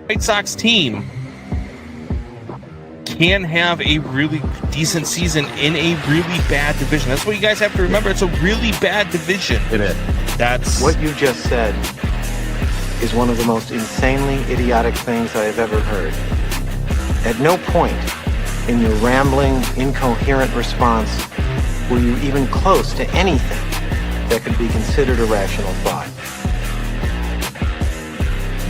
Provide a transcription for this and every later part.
White Sox team can have a really decent season in a really bad division. That's what you guys have to remember. It's a really bad division. It is. That's What you just said is one of the most insanely idiotic things I have ever heard. At no point in your rambling, incoherent response were you even close to anything that could be considered a rational thought.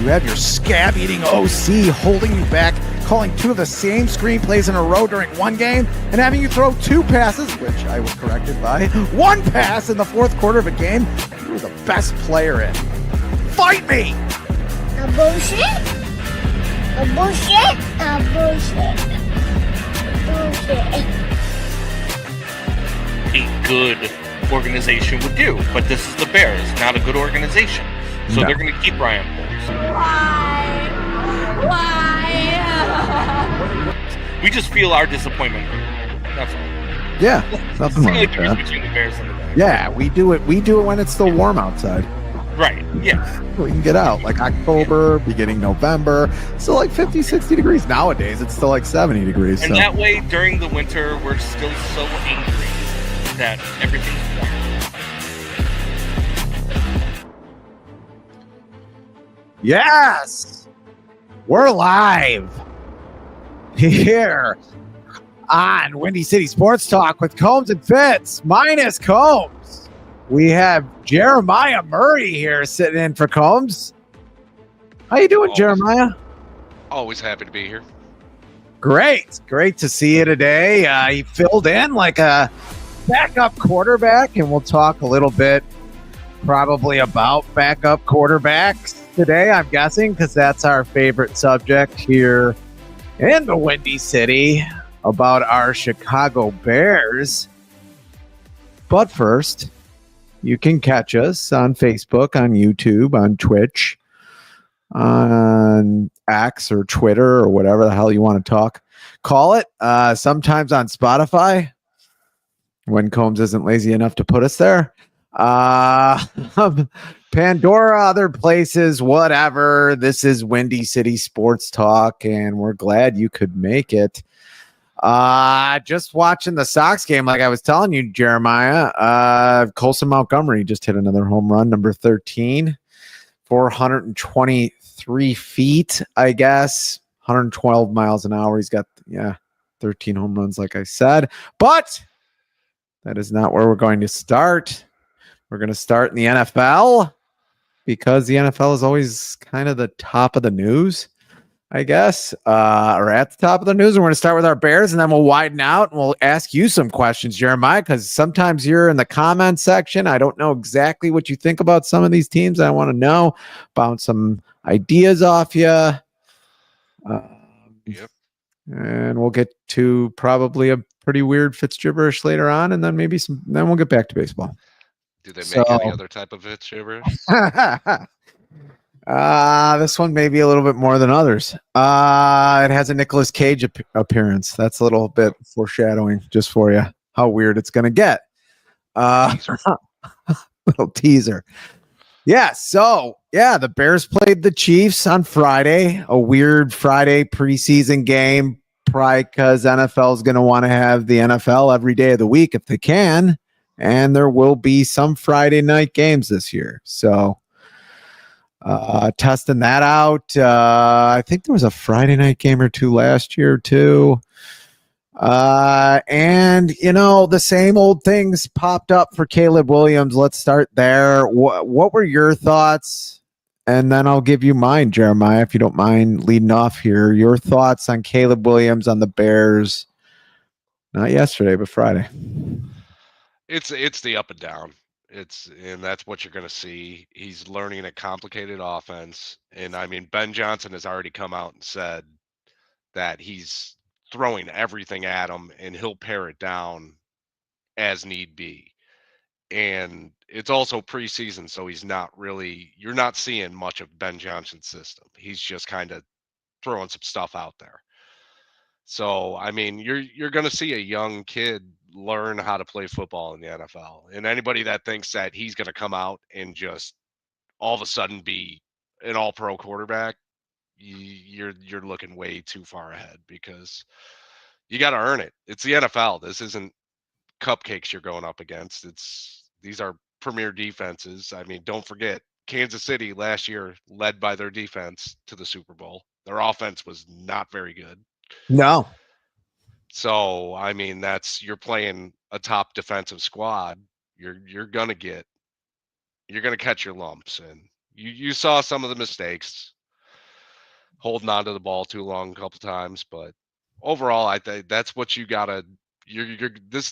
You have your scab-eating OC holding you back, calling two of the same screenplays in a row during one game, and having you throw two passes, which I was corrected by, one pass in the fourth quarter of a game you were the best player in. Fight me! A bullshit? A bullshit? A bullshit. Bullshit. a good organization would do. But this is the Bears, not a good organization. So they're going to keep Ryan Poles. Why? We just feel our disappointment. That's all. Yeah, nothing wrong It's with the difference that. between the Bears and the Bears. Yeah, we do it when it's still warm outside. Right, yeah. We can get out like October, beginning November. Still like 50, 60 degrees. Nowadays, it's still like 70 degrees. And that way, during the winter, we're still so angry that everything's warm. Yes! We're live here on Windy City Sports Talk with Combs and Fitz, minus Combs. We have Jeremiah Murray here sitting in for Combs. How you doing, Jeremiah? Always happy to be here. Great to see you today. You filled in like a backup quarterback, and we'll talk a little bit probably about backup quarterbacks today, I'm guessing, because that's our favorite subject here in the Windy City, about our Chicago Bears. But first, you can catch us on Facebook, on YouTube, on Twitch, on X or Twitter or whatever the hell you want to call it. Sometimes on Spotify when Combs isn't lazy enough to put us there. Pandora, other places, whatever. This is Windy City Sports Talk, and we're glad you could make it. Just watching the Sox game, like I was telling you, Jeremiah, Colson Montgomery just hit another home run, number 13, 423 feet, I guess, 112 miles an hour. He's got, 13 home runs, like I said. But that is not where we're going to start. We're going to start in the NFL because the NFL is always kind of the top of the news, I guess, or at the top of the news. And we're going to start with our Bears, and then we'll widen out and we'll ask you some questions, Jeremiah, because sometimes you're in the comment section. I don't know exactly what you think about some of these teams. I want to know, bounce some ideas off you. Yep. And we'll get to probably a pretty weird Fitz gibberish later on, and then maybe then we'll get back to baseball. Do they make any other type of hits gibberish? This one may be a little bit more than others. It has a Nicolas Cage appearance. That's a little bit foreshadowing just for you how weird it's going to get. Little teaser. Yeah. So the Bears played the Chiefs on Friday, a weird Friday preseason game, probably because NFL is going to want to have the NFL every day of the week if they can. And there will be some Friday night games this year. So testing that out. I think there was a Friday night game or two last year too. And the same old things popped up for Caleb Williams. Let's start there. What were your thoughts? And then I'll give you mine, Jeremiah, if you don't mind leading off here. Your thoughts on Caleb Williams on the Bears, not yesterday, but Friday. It's the up and down. And that's what you're going to see. He's learning a complicated offense. And I mean, Ben Johnson has already come out and said that he's throwing everything at him and he'll pare it down as need be. And it's also preseason, so you're not seeing much of Ben Johnson's system. He's just kind of throwing some stuff out there. So, I mean, you're going to see a young kid learn how to play football in the NFL. And anybody that thinks that he's going to come out and just all of a sudden be an all-pro quarterback, you're looking way too far ahead because you got to earn it. It's the NFL. This isn't cupcakes you're going up against. These are premier defenses. I mean, don't forget Kansas City last year led by their defense to the Super Bowl. Their offense was not very good. No. So, I mean, you're playing a top defensive squad. You're going to catch your lumps, and you saw some of the mistakes holding on to the ball too long a couple times, but overall I think that's what you got to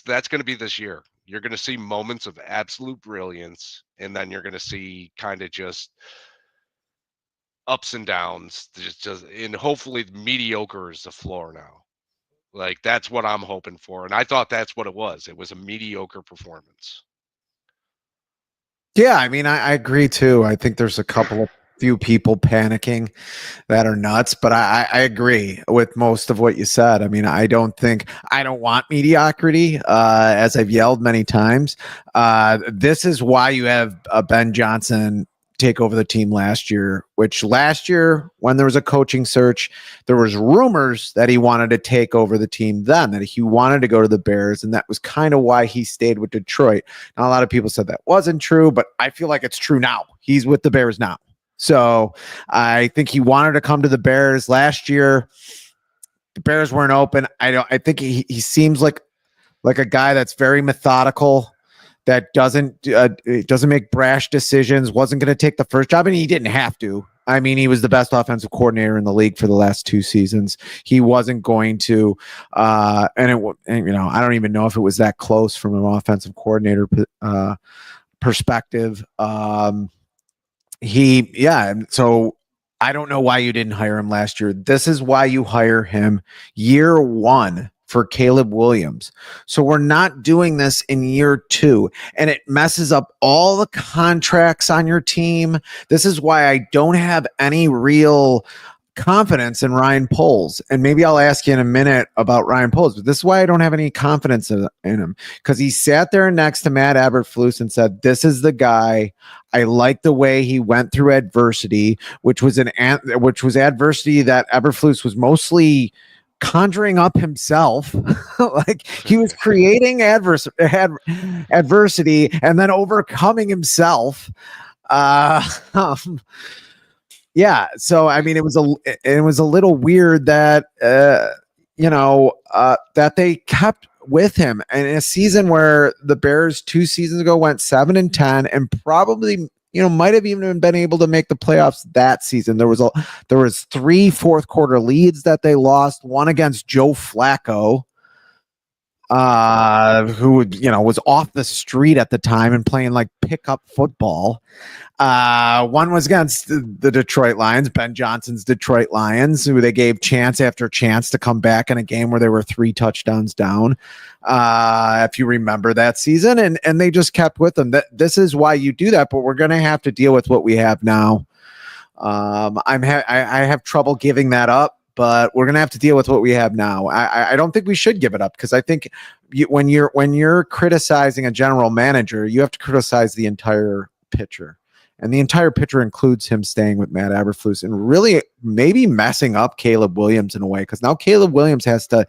that's going to be this year. You're going to see moments of absolute brilliance, and then you're going to see kind of just ups and downs, and hopefully mediocre is the floor now. Like, that's what I'm hoping for, and I thought that's what it was. It was a mediocre performance. Yeah, I mean, I agree too. I think there's a few people panicking that are nuts, but I agree with most of what you said. I mean, I don't want mediocrity, as I've yelled many times. This is why you have Ben Johnson take over the team last year, which last year when there was a coaching search, there was rumors that he wanted to take over the team then, that he wanted to go to the Bears, and that was kind of why he stayed with Detroit. Now, a lot of people said that wasn't true, but I feel like it's true now. He's with the Bears now. So I think he wanted to come to the Bears last year. The Bears weren't open. I think he seems like a guy that's very methodical, that doesn't make brash decisions, wasn't going to take the first job, and he didn't have to. I mean, he was the best offensive coordinator in the league for the last 2 seasons. He wasn't going to, I don't even know if it was that close from an offensive coordinator perspective. So I don't know why you didn't hire him last year. This is why you hire him year 1 for Caleb Williams. So we're not doing this in year 2, and it messes up all the contracts on your team. This is why I don't have any real confidence in Ryan Poles. And maybe I'll ask you in a minute about Ryan Poles, but this is why I don't have any confidence in him, because he sat there next to Matt Eberflus and said, this is the guy. I like the way he went through adversity, which was adversity that Eberflus was mostly conjuring up himself. Like, he was creating adversity and then overcoming himself. Yeah. So, I mean, it was a little weird that, that they kept with him, and in a season where the Bears 2 seasons ago went 7-10 and probably, might have even been able to make the playoffs that season. There was 3 fourth quarter leads that they lost, one against Joe Flacco, who was off the street at the time and playing like pickup football. One was against the Detroit Lions, Ben Johnson's Detroit Lions, who they gave chance after chance to come back in a game where they were 3 touchdowns down. If you remember that season, and they just kept with them. This is why you do that, but we're going to have to deal with what we have now. I have trouble giving that up, but we're going to have to deal with what we have now. I don't think we should give it up, because I think when you're criticizing a general manager, you have to criticize the entire picture. And the entire picture includes him staying with Matt Eberflus and really maybe messing up Caleb Williams in a way, because now Caleb Williams has to,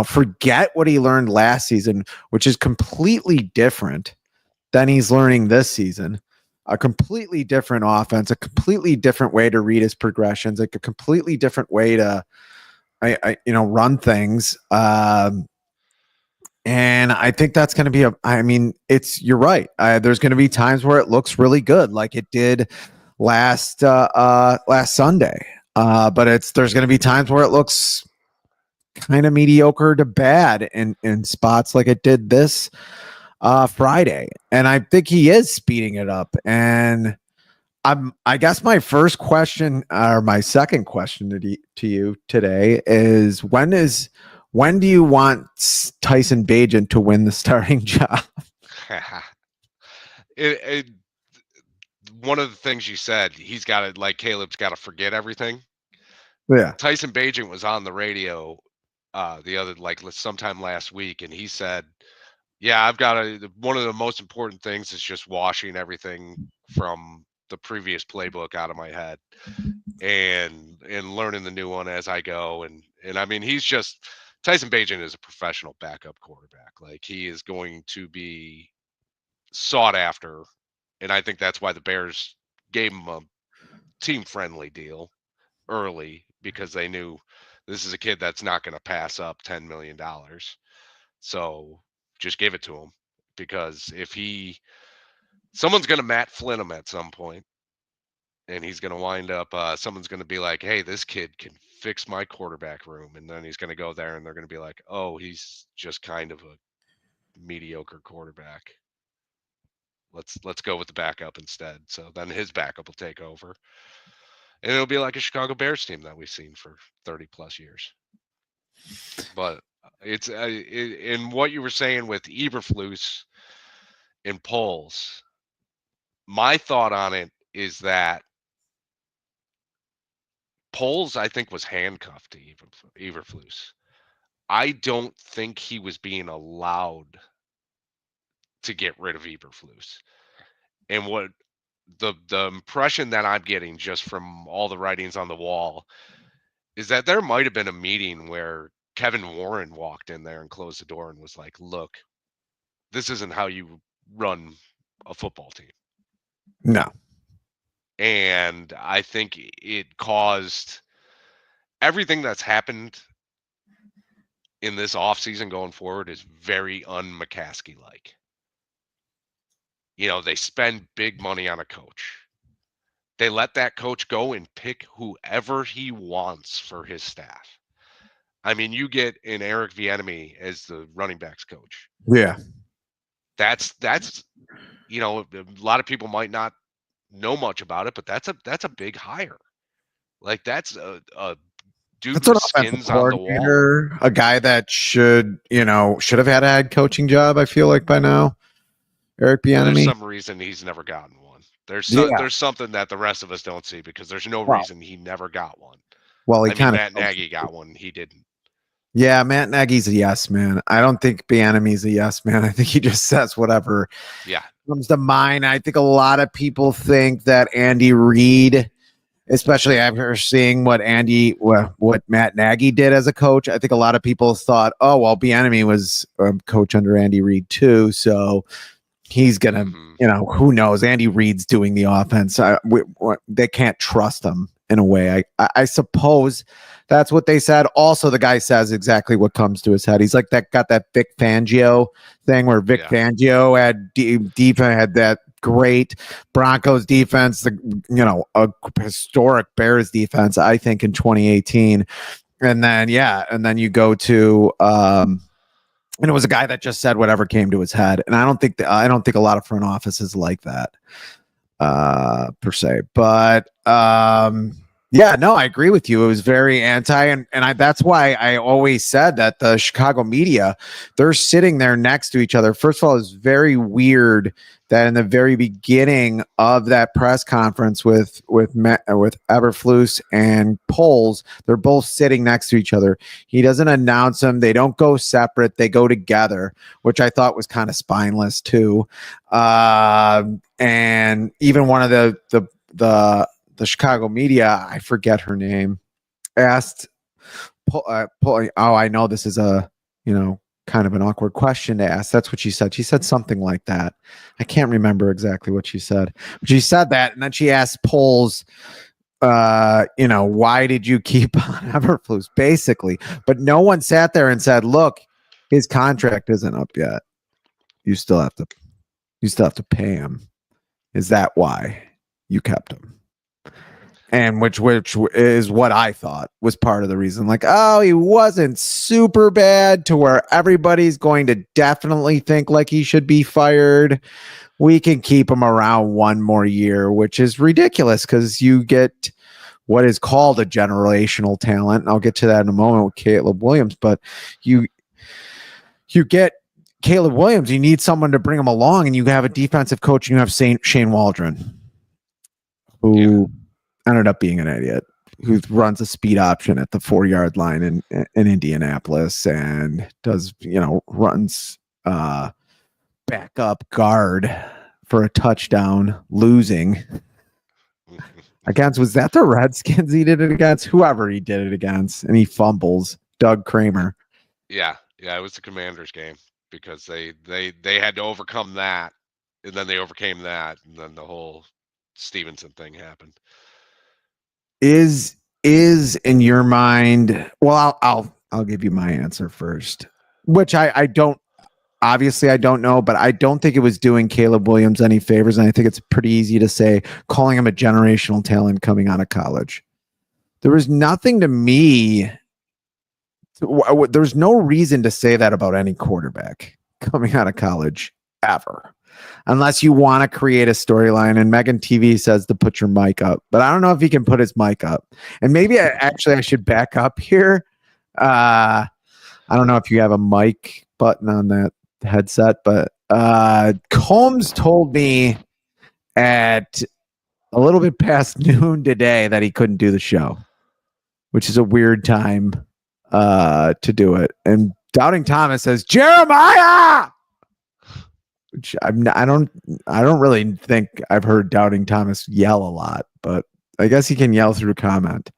forget what he learned last season, which is completely different than he's learning this season. A completely different offense, a completely different way to read his progressions, like a completely different way to, run things. And I think that's going to be you're right. There's going to be times where it looks really good, like it did last Sunday. But there's going to be times where it looks kind of mediocre to bad in spots, like it did this Friday. And I think he is speeding it up. And I guess my first question, or my second question to you today is, when do you want Tyson Bagent to win the starting job? One of the things you said, he's got to, like Caleb's got to forget everything. Yeah. Tyson Bagent was on the radio sometime last week, and he said, yeah, one of the most important things is just washing everything from the previous playbook out of my head and learning the new one as I go. And I mean, Tyson Bagent is a professional backup quarterback. Like, he is going to be sought after. And I think that's why the Bears gave him a team friendly deal early, because they knew this is a kid that's not going to pass up $10 million. So just give it to him, because if someone's going to Matt Flynn him at some point, and he's going to wind up, someone's going to be like, hey, this kid can fix my quarterback room. And then he's going to go there and they're going to be like, oh, he's just kind of a mediocre quarterback. Let's go with the backup instead. So then his backup will take over. And it'll be like a Chicago Bears team that we've seen for 30 plus years. But it's in what you were saying with Eberflus and Poles, my thought on it is that Poles, I think, was handcuffed to Eberflus. I don't think he was being allowed to get rid of Eberflus. And what the impression that I'm getting just from all the writings on the wall is that there might have been a meeting where Kevin Warren walked in there and closed the door and was like, look, this isn't how you run a football team. No. And I think it caused everything that's happened in this offseason going forward is very un-McCaskey-like. You know, they spend big money on a coach. They let that coach go and pick whoever he wants for his staff. I mean, you get an Eric Bieniemy as the running backs coach. Yeah. That's you know, a lot of people might not know much about it, but that's a big hire. Like, that's a dude That's an with offensive skins on the wall. coordinator, a guy that should have had a head coaching job, I feel like, by now. Eric Bieniemy. There's some reason he's never gotten one. There's something that the rest of us don't see, because there's no reason he never got one. Well, Matt Nagy got one. He didn't. Yeah, Matt Nagy's a yes man. I don't think Bieniemy's a yes man. I think he just says whatever comes to mind. I think a lot of people think that Andy Reid, especially after seeing what Matt Nagy did as a coach, I think a lot of people thought, oh, well, Bieniemy was a coach under Andy Reid too, so he's gonna, who knows? Andy Reid's doing the offense. They can't trust him in a way. I suppose that's what they said. Also, the guy says exactly what comes to his head. He's like got that Vic Fangio thing where Vic Fangio had had that great Broncos defense, a historic Bears defense, I think, in 2018. And then you go to and it was a guy that just said whatever came to his head. And I don't think a lot of front offices like that per se. But I agree with you. It was very anti, and that's why I always said that the Chicago media, they're sitting there next to each other. First of all, it's very weird that in the very beginning of that press conference with Eberflus and Poles, they're both sitting next to each other. He doesn't announce them. They don't go separate. They go together, which I thought was kind of spineless too. And even one of the Chicago media, I forget her name, asked, I know this is a, kind of an awkward question to ask. That's what she said. She said something like that. I can't remember exactly what she said. But she said that, and then she asked Poles, why did you keep on Eberflus, basically. But no one sat there and said, look, his contract isn't up yet. You still have to pay him. Is that why you kept him? And which is what I thought was part of the reason. Like, oh, he wasn't super bad to where everybody's going to definitely think like he should be fired. We can keep him around one more year, which is ridiculous because you get what is called a generational talent. And I'll get to that in a moment with Caleb Williams. But you get Caleb Williams, you need someone to bring him along, and you have a defensive coach, and you have Shane Waldron, who ended up being an idiot, who runs a speed option at the 4-yard line in Indianapolis and does, runs backup guard for a touchdown, losing Against, was that the Redskins he did it against? Whoever he did it against, and he fumbles. Doug Kramer. Yeah, it was the Commanders game because they had to overcome that, and then they overcame that, and then the whole Stevenson thing happened. Is in your mind? Well, I'll give you my answer first, which I don't. Obviously, I don't know, but I don't think it was doing Caleb Williams any favors. And I think it's pretty easy to say calling him a generational talent coming out of college. There was nothing to me. There's no reason to say that about any quarterback coming out of college ever, unless you want to create a storyline. And Megan TV says to put your mic up, but I don't know if he can put his mic up. And maybe I should back up here. I don't know if you have a mic button on that headset, but Combs told me at a little bit past noon today that he couldn't do the show, which is a weird time to do it. And Doubting Thomas says Jeremiah, which I don't really think I've heard Doubting Thomas yell a lot, but I guess he can yell through comment.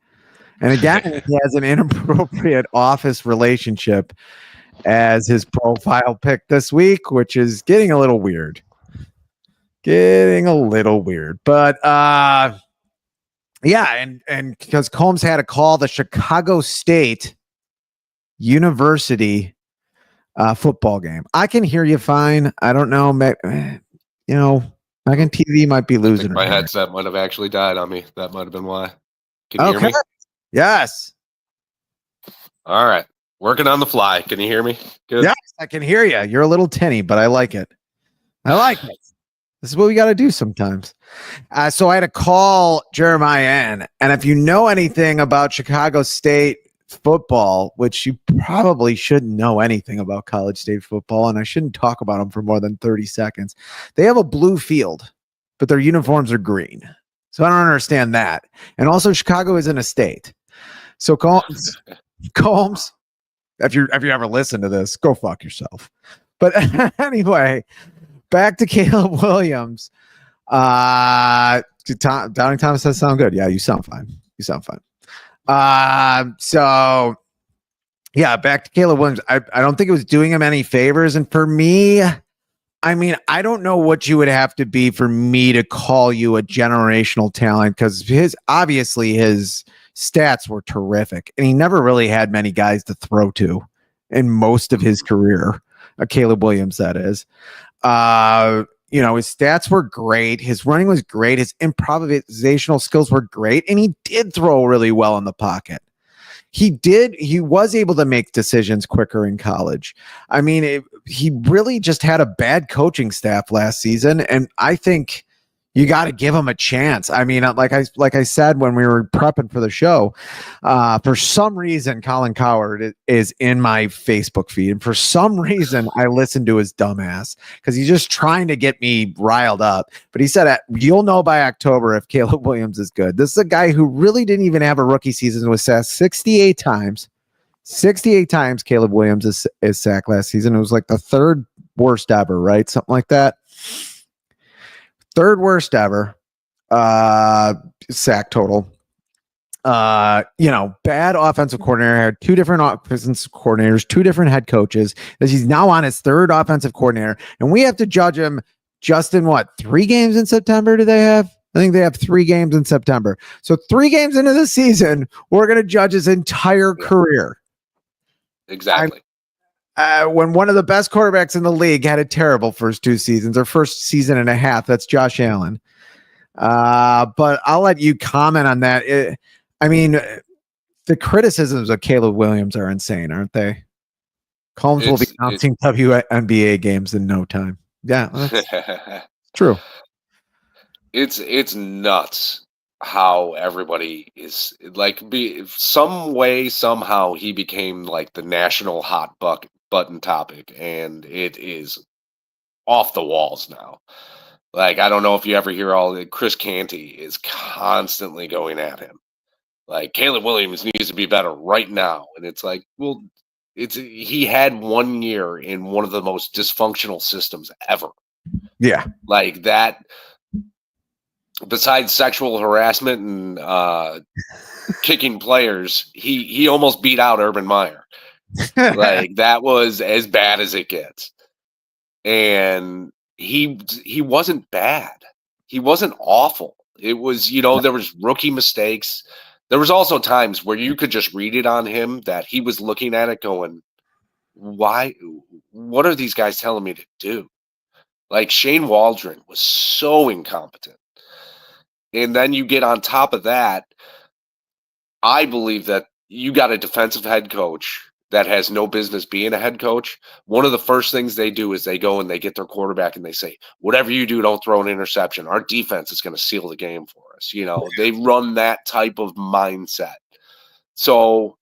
And again, he has an inappropriate office relationship as his profile pick this week, which is getting a little weird. But yeah, and because Combs had to call the Chicago State University football game. I can hear you fine. I don't know, Megan TV might be losing. My headset might have actually died on me. That might have been why. Can you hear me? Yes. All right. Working on the fly. Can you hear me? Good. Yes, I can hear you. You're a little tinny, but I like it. This is what we got to do sometimes. So I had to call Jeremiah in. And if you know anything about Chicago State football, which you probably shouldn't know anything about College State football, and I shouldn't talk about them for more than 30 seconds. They have a blue field, but their uniforms are green. So I don't understand that. And also Chicago isn't a state. So Combs, if you ever listen to this, go fuck yourself. But anyway, back to Caleb Williams. Doubting Thomas says sound good. Yeah, you sound fine. So yeah, back to Caleb Williams. I don't think it was doing him any favors. And for me, I mean, I don't know what you would have to be for me to call you a generational talent, because his stats were terrific, and he never really had many guys to throw to in most of his career. Caleb Williams, that is. His stats were great. His running was great. His improvisational skills were great, and he did throw really well in the pocket. He was able to make decisions quicker in college. I mean, he really just had a bad coaching staff last season, and I think you got to give him a chance. I mean, like I said when we were prepping for the show, for some reason, Colin Cowherd is in my Facebook feed, and for some reason, I listened to his dumbass because he's just trying to get me riled up. But he said, "You'll know by October if Caleb Williams is good." This is a guy who really didn't even have a rookie season. Was sacked 68 times. 68 times Caleb Williams is sacked last season. It was like the third worst ever, right? Something like that. Third worst ever sack total. Bad offensive coordinator, had two different offensive coordinators, two different head coaches. He's now on his third offensive coordinator, and we have to judge him just in 3 games in September do they have? I think they have 3 games in September. So 3 games into the season, we're going to judge his entire career. Exactly. When one of the best quarterbacks in the league had a terrible first 2 seasons, or first season and a half, that's Josh Allen. But I'll let you comment on that. The criticisms of Caleb Williams are insane, aren't they? Combs will be announcing WNBA games in no time. Yeah, that's true. It's nuts how everybody is like, some way, somehow he became like the national hot button topic, and it is off the walls now. Like, I don't know if you ever hear Chris Canty is constantly going at him. Like, Caleb Williams needs to be better right now. And it's like, well, he had 1 year in one of the most dysfunctional systems ever. Yeah. Like that. besides sexual harassment and kicking players, he almost beat out Urban Meyer. Like, that was as bad as it gets. And he wasn't bad. He wasn't awful. It was, there was rookie mistakes. There was also times where you could just read it on him that he was looking at it going, why? What are these guys telling me to do? Like, Shane Waldron was so incompetent. And then you get on top of that, I believe that you got a defensive head coach that has no business being a head coach. One of the first things they do is they go and they get their quarterback and they say, whatever you do, don't throw an interception. Our defense is going to seal the game for us. They run that type of mindset. So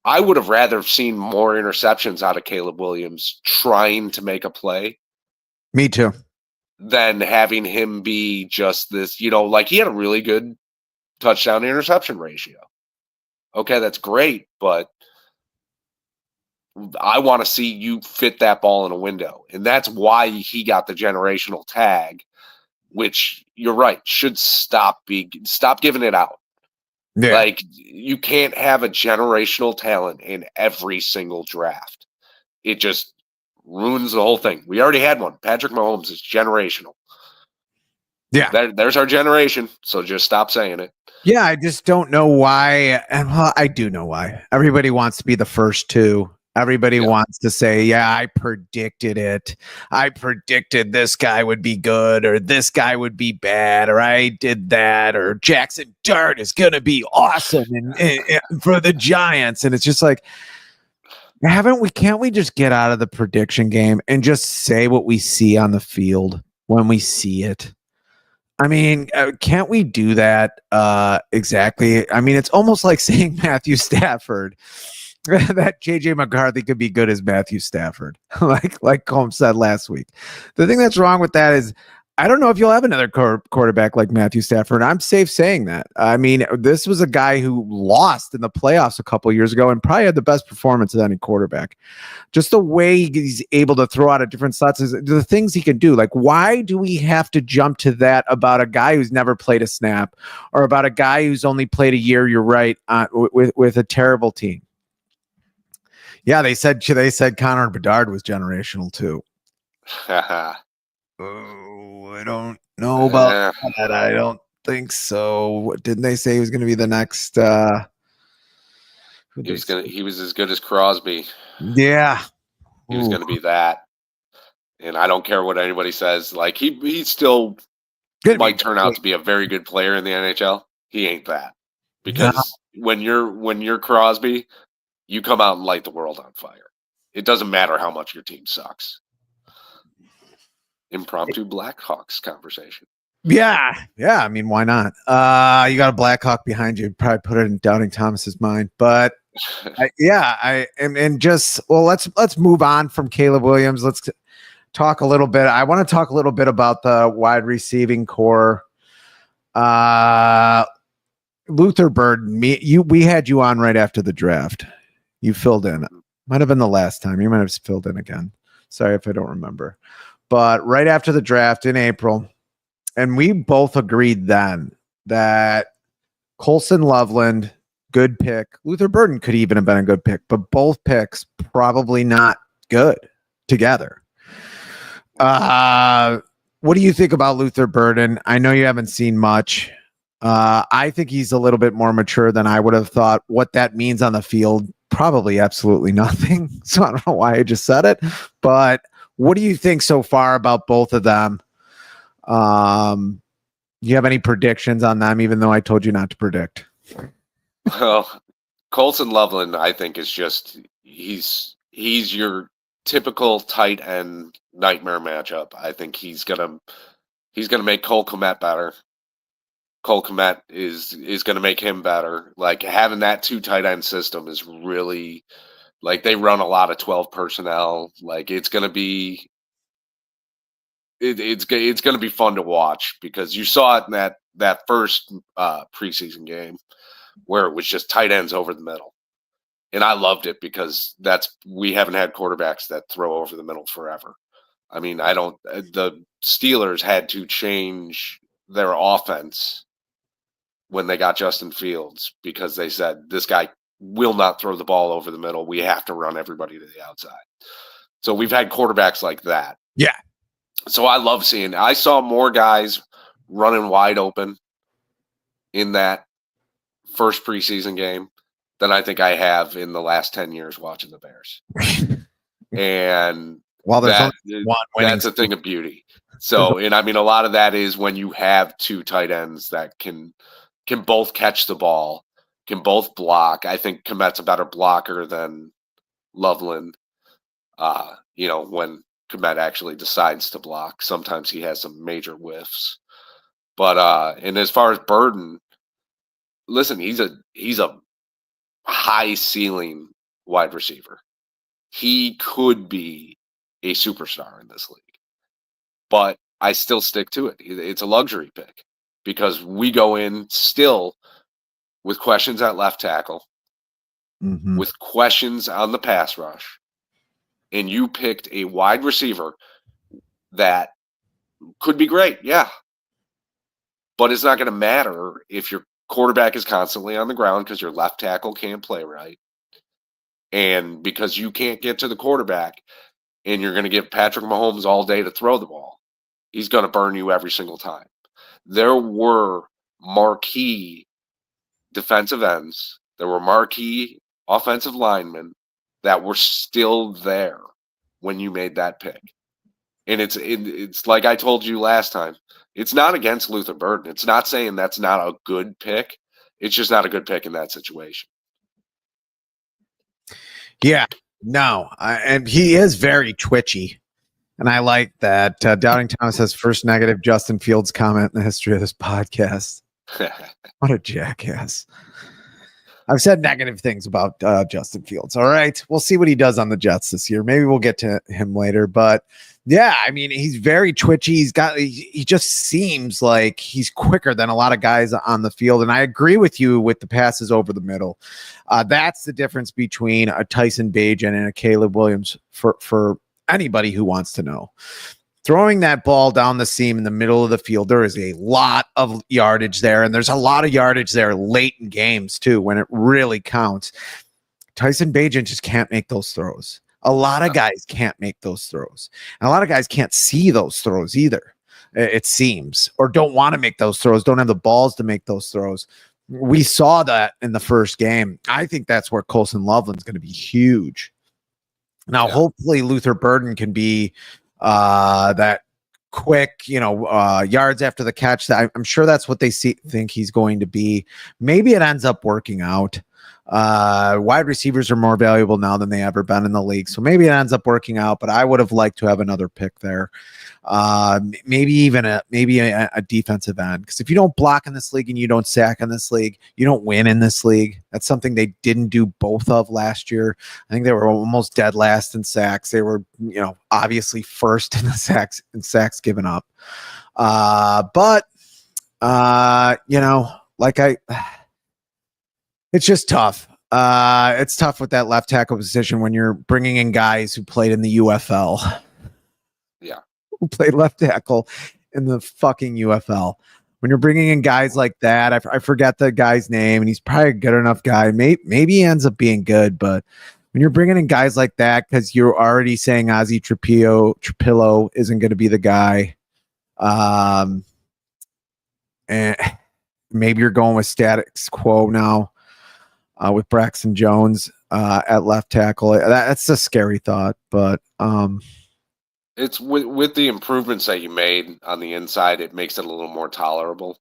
I would have rather seen more interceptions out of Caleb Williams trying to make a play. Me too. Than having him be just this, like, he had a really good touchdown interception ratio. Okay, that's great, but I want to see you fit that ball in a window. And that's why he got the generational tag, which, you're right, should stop giving it out. Yeah. Like, you can't have a generational talent in every single draft. It just ruins the whole thing. We already had one. Patrick Mahomes is generational. Yeah. There's our generation, so just stop saying it. Yeah, I just don't know why. And well, I do know why. Everybody wants to be the first to. Everybody wants to say, yeah, I predicted it. I predicted this guy would be good, or this guy would be bad, or I did that, or Jackson Dart is going to be awesome for the Giants. And it's just like, can't we just get out of the prediction game and just say what we see on the field when we see it? I mean, can't we do that? Exactly. I mean, it's almost like saying Matthew Stafford, that JJ McCarthy could be good as Matthew Stafford, like Combs said last week. The thing that's wrong with that is, I don't know if you'll have another quarterback like Matthew Stafford. I'm safe saying that. I mean, this was a guy who lost in the playoffs a couple of years ago and probably had the best performance of any quarterback. Just the way he's able to throw out at different slots, is the things he can do. Like, why do we have to jump to that about a guy who's never played a snap, or about a guy who's only played a year? You're right, with a terrible team. Yeah, they said Connor Bedard was generational too. Oh, I don't know about that. I don't think so. Didn't they say he was going to be the next? He was as good as Crosby. Yeah, he was going to be that. And I don't care what anybody says. Like, he still might turn out to be a very good player in the NHL. He ain't that, because when you're Crosby, you come out and light the world on fire. It doesn't matter how much your team sucks. Impromptu Blackhawks conversation. Yeah. I mean, why not? You got a Blackhawk behind you. Probably put it in Doubting Thomas's mind. But let's move on from Caleb Williams. Let's talk a little bit. I want to talk a little bit about the wide receiving core. Luther Burden. We had you on right after the draft. You filled in. Might have been the last time. You might have filled in again. Sorry if I don't remember. But right after the draft in April, and we both agreed then that Colson Loveland, good pick. Luther Burden could even have been a good pick, but both picks probably not good together. What do you think about Luther Burden? I know you haven't seen much. I think he's a little bit more mature than I would have thought. What that means on the field, probably absolutely nothing. So I don't know why I just said it, but what do you think so far about both of them? Do you have any predictions on them, even though I told you not to predict? Well, Colson Loveland, I think, is just he's your typical tight end nightmare matchup. I think he's gonna make Cole Kmet better. Cole Kmet is gonna make him better. Like, having that 2 tight end system is really, like, they run a lot of 12 personnel. Like, it's gonna be fun to watch, because you saw it in that first preseason game where it was just tight ends over the middle. And I loved it, because we haven't had quarterbacks that throw over the middle forever. I mean, the Steelers had to change their offense when they got Justin Fields because they said, this guy will not throw the ball over the middle. We have to run everybody to the outside. So we've had quarterbacks like that. Yeah. So I love seeing. I saw more guys running wide open in that first preseason game than I think I have in the last 10 years watching the Bears. And Well, there's that, only one winning that's a thing of beauty. So, and I mean, a lot of that is when you have two tight ends that can both catch the ball, can both block. I think Komet's a better blocker than Loveland. When Komet actually decides to block, sometimes he has some major whiffs. But and as far as Burden, listen, he's a high ceiling wide receiver. He could be a superstar in this league. But I still stick to it. It's a luxury pick because we go in still with questions at left tackle, with questions on the pass rush, and you picked a wide receiver that could be great, yeah. But it's not going to matter if your quarterback is constantly on the ground because your left tackle can't play right. And because you can't get to the quarterback and you're going to give Patrick Mahomes all day to throw the ball, he's going to burn you every single time. There were marquee defensive ends. There were marquee offensive linemen that were still there when you made that pick. And it's like I told you last time. It's not against Luther Burden. It's not saying that's not a good pick. It's just not a good pick in that situation. Yeah, no. And he is very twitchy. And I like that. Doubting Thomas says first negative Justin Fields comment in the history of this podcast. What a jackass. I've said negative things about Justin Fields. All right. We'll see what he does on the Jets this year. Maybe we'll get to him later. But yeah, I mean, he's very twitchy. He just seems like he's quicker than a lot of guys on the field. And I agree with you with the passes over the middle. That's the difference between a Tyson Bagent and a Caleb Williams for anybody who wants to know. Throwing that ball down the seam in the middle of the field, there is a lot of yardage there, and there's a lot of yardage there late in games, too, when it really counts. Tyson Bagent just can't make those throws. A lot of guys can't make those throws. And a lot of guys can't see those throws either, it seems, or don't want to make those throws, don't have the balls to make those throws. We saw that in the first game. I think that's where Colson Loveland's going to be huge. Now, hopefully Luther Burden can be that quick, yards after the catch. I'm sure that's what they think he's going to be. Maybe it ends up working out. Wide receivers are more valuable now than they ever been in the league. So maybe it ends up working out, but I would have liked to have another pick there. Maybe even a defensive end. Because if you don't block in this league and you don't sack in this league, you don't win in this league. That's something they didn't do both of last year. I think they were almost dead last in sacks. They were, obviously first in the sacks given up. It's just tough. It's tough with that left tackle position when you're bringing in guys who played in the UFL. Yeah. Who played left tackle in the fucking UFL. When you're bringing in guys like that, I forget the guy's name, and he's probably a good enough guy. Maybe he ends up being good, but when you're bringing in guys like that because you're already saying Ozzie Trapillo isn't going to be the guy, and maybe you're going with status quo now. With Braxton Jones at left tackle. That's a scary thought, but it's with the improvements that you made on the inside, it makes it a little more tolerable.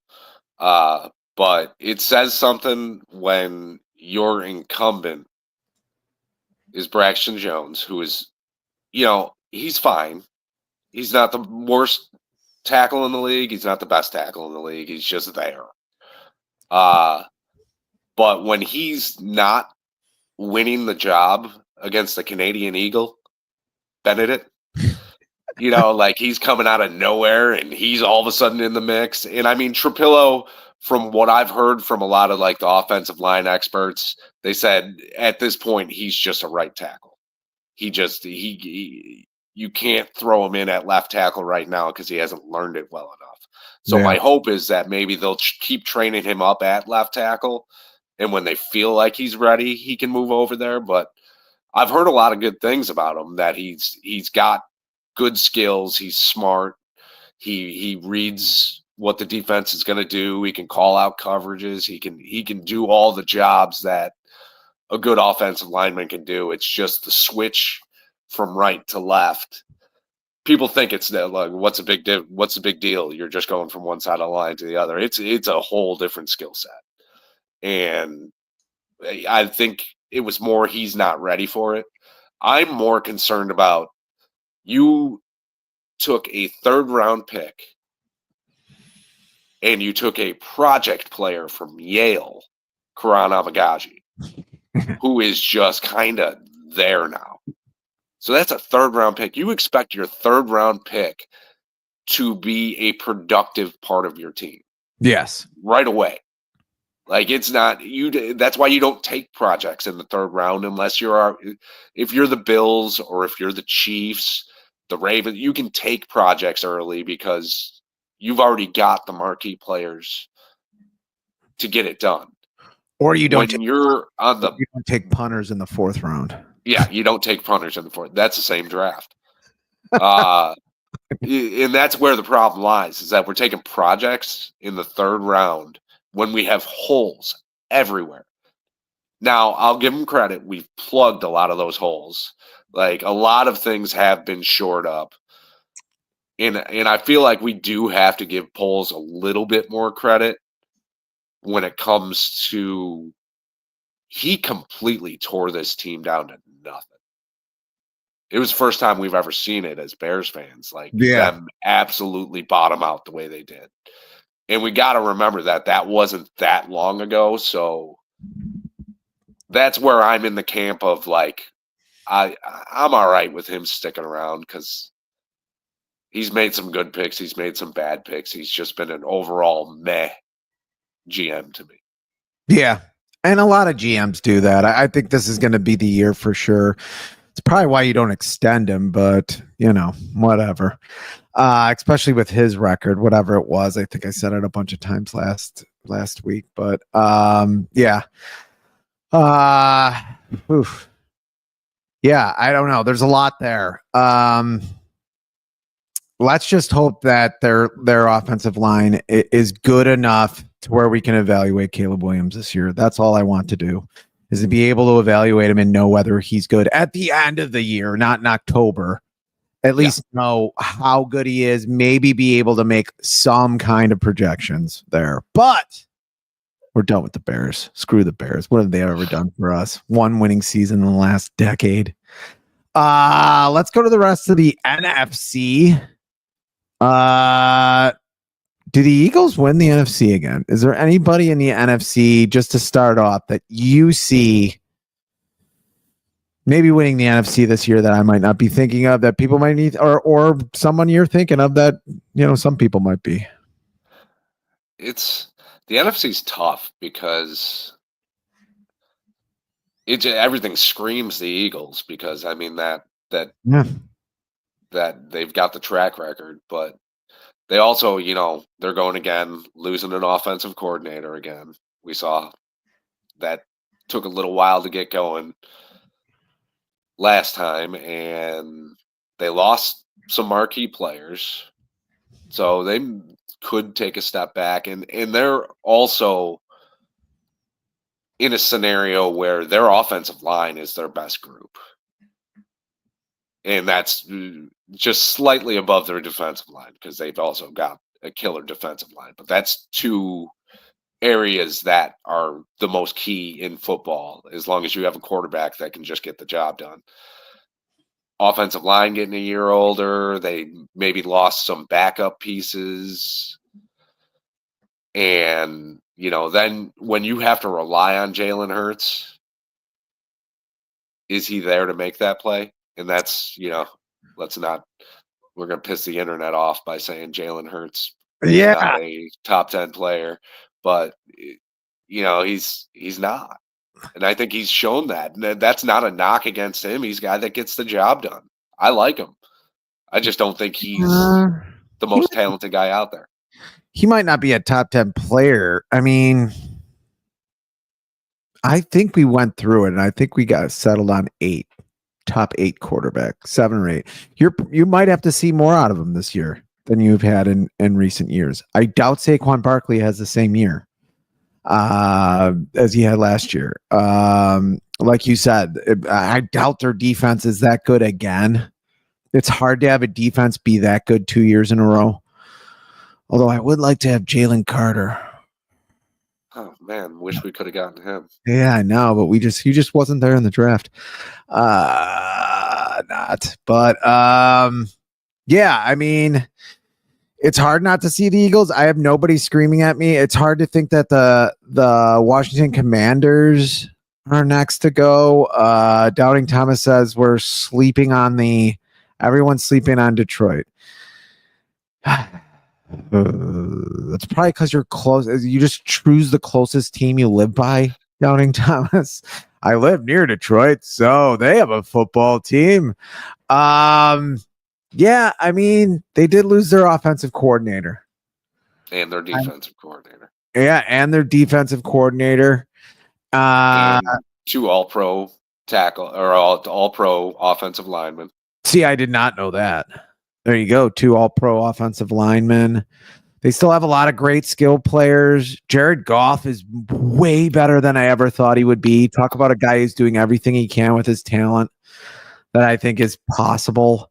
But it says something when your incumbent is Braxton Jones, who is, he's fine. He's not the worst tackle in the league. He's not the best tackle in the league. He's just there. But when he's not winning the job against the Canadian Eagle, Benedict, like he's coming out of nowhere and he's all of a sudden in the mix. And I mean, Trapillo, from what I've heard from a lot of like the offensive line experts, they said at this point, he's just a right tackle. You can't throw him in at left tackle right now because he hasn't learned it well enough. So Yeah. my hope is that maybe they'll keep training him up at left tackle, and when they feel like he's ready, he can move over there. But I've heard a lot of good things about him, that he's got good skills, he's smart, he reads what the defense is going to do, he can call out coverages, he can do all the jobs that a good offensive lineman can do. It's just the switch from right to left. People think it's like, what's the big deal? You're just going from one side of the line to the other. It's a whole different skill set, and I think it was more he's not ready for it. I'm more concerned about, you took a 3rd round pick and you took a project player from Yale, Karan Amagaji, who is just kind of there now. So that's a 3rd round pick. You expect your 3rd round pick to be a productive part of your team Yes. right away. Like, it's not you. That's why you don't take projects in the 3rd round unless if you're the Bills or if you're the Chiefs, the Ravens. You can take projects early because you've already got the marquee players to get it done. Or you don't You're on the you don't take punters in the 4th round. Yeah, you don't take punters in the 4th. That's the same draft. And that's where the problem lies, is that we're taking projects in the 3rd round when we have holes everywhere. Now, I'll give them credit. We've plugged a lot of those holes. Like, a lot of things have been shored up. And I feel like we do have to give Poles a little bit more credit when it comes to, he completely tore this team down to nothing. It was the first time we've ever seen it as Bears fans, like them absolutely bottom out the way they did. And we got to remember that wasn't that long ago. So that's where I'm in the camp of, like, I'm all right with him sticking around, because he's made some good picks. He's made some bad picks. He's just been an overall meh GM to me. Yeah. And a lot of GMs do that. I think this is going to be the year for sure. It's probably why you don't extend him, but whatever. Especially with his record, whatever it was. I think I said it a bunch of times last week, but yeah. Oof. Yeah, I don't know. There's a lot there. Let's just hope that their offensive line is good enough to where we can evaluate Caleb Williams this year. That's all I want to do, is to be able to evaluate him and know whether he's good at the end of the year, not in October. At least know how good he is, maybe be able to make some kind of projections there. But we're done with the Bears. Screw the Bears. What have they ever done for us? 1 winning season in the last decade. Let's go to the rest of the NFC. Do the Eagles win the NFC again? Is there anybody in the NFC, just to start off, that you see maybe winning the NFC this year that I might not be thinking of, that people might need, or someone you're thinking of that, some people might be? The NFC's tough because everything screams the Eagles, because I mean that they've got the track record, but they also, they're going again, losing an offensive coordinator again. We saw that took a little while to get going last time, and they lost some marquee players, so they could take a step back, and they're also in a scenario where their offensive line is their best group, and that's just slightly above their defensive line, because they've also got a killer defensive line. But that's 2 areas that are the most key in football, as long as you have a quarterback that can just get the job done. Offensive line getting a year older, they maybe lost some backup pieces. And, then when you have to rely on Jalen Hurts, is he there to make that play? And that's, we're going to piss the internet off by saying Jalen Hurts is not a top 10 player, but, he's not. And I think he's shown that. And that's not a knock against him. He's a guy that gets the job done. I like him. I just don't think he's the most talented guy out there. he might not be a top 10 player. I mean, I think we went through it, and I think we got settled on 8, top 8 quarterback, 7 or 8. You might have to see more out of him this year than you've had in recent years. I doubt Saquon Barkley has the same year as he had last year. Like you said, I doubt their defense is that good again. It's hard to have a defense be that good 2 years in a row. Although I would like to have Jalen Carter. Oh man, wish we could have gotten him. Yeah, I know, but he just wasn't there in the draft. Yeah, I mean, it's hard not to see the Eagles. I have nobody screaming at me. It's hard to think that the Washington Commanders are next to go. Doubting Thomas says everyone's sleeping on Detroit. That's probably because you're close. You just choose the closest team you live by, Doubting Thomas. I live near Detroit, so they have a football team. Yeah, I mean, they did lose their offensive coordinator. And their defensive coordinator. Yeah, and their defensive coordinator. And 2 all-pro tackle or all-pro offensive linemen. See, I did not know that. There you go. 2 all-pro offensive linemen. They still have a lot of great skill players. Jared Goff is way better than I ever thought he would be. Talk about a guy who's doing everything he can with his talent that I think is possible.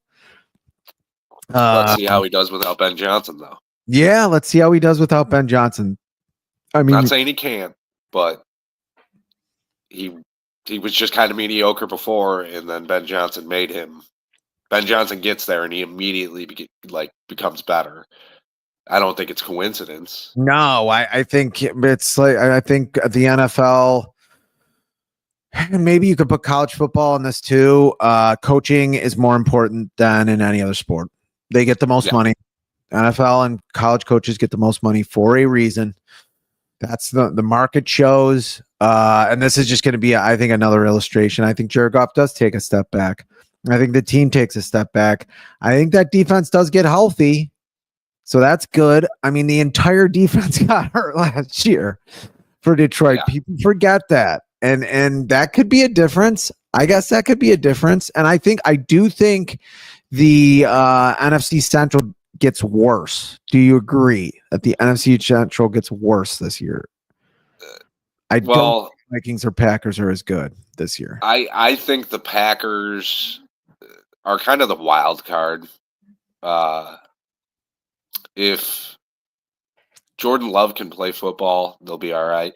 Let's see how he does without Ben Johnson, though. Yeah, let's see how he does without Ben Johnson. I mean, not saying he can't, but he was just kind of mediocre before, and then Ben Johnson made him. Ben Johnson gets there, and he immediately becomes better. I don't think it's coincidence. No, I think it's like I think the NFL. And maybe you could put college football in this too. Coaching is more important than in any other sport. They get the most money. NFL and college coaches get the most money for a reason. That's the market shows. And this is just going to be, I think, another illustration. I think Jared Goff does take a step back. I think the team takes a step back. I think that defense does get healthy. So that's good. I mean, the entire defense got hurt last year for Detroit. Yeah. People forget that. And that could be a difference. I guess that could be a difference. And I do think the NFC Central gets worse. Do you agree that the NFC Central gets worse this year? I don't think Vikings or Packers are as good this year. I think the Packers are kind of the wild card. If Jordan Love can play football, they'll be all right.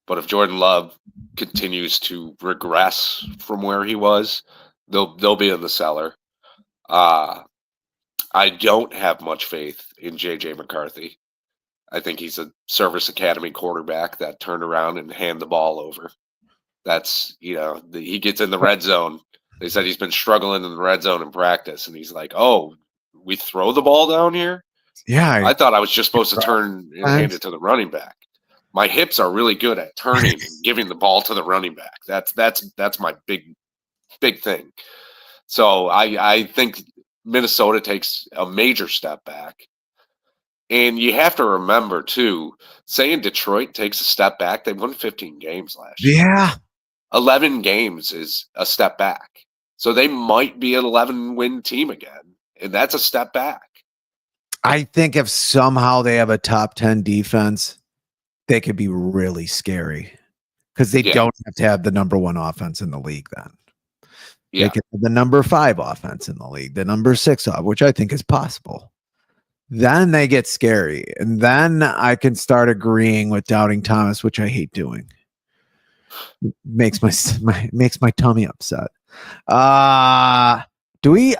But if Jordan Love continues to regress from where he was, they'll be in the cellar. I don't have much faith in J.J. McCarthy. I think he's a service academy quarterback that turned around and hand the ball over. That's, he gets in the red zone. They said he's been struggling in the red zone in practice, and he's like, oh, we throw the ball down here? Yeah. I thought I was just supposed to turn and hand it to the running back. My hips are really good at turning and giving the ball to the running back. That's my big thing. So I think Minnesota takes a major step back. And you have to remember, too, saying Detroit takes a step back, they won 15 games last year. Yeah. 11 games is a step back. So they might be an 11-win team again, and that's a step back. I think if somehow they have a top 10 defense, they could be really scary because they don't have to have the number 1 offense in the league then. They could have the number 5 offense in the league, the number 6 which I think is possible. Then they get scary. And then I can start agreeing with Doubting Thomas, which I hate doing. Makes my tummy upset. Do we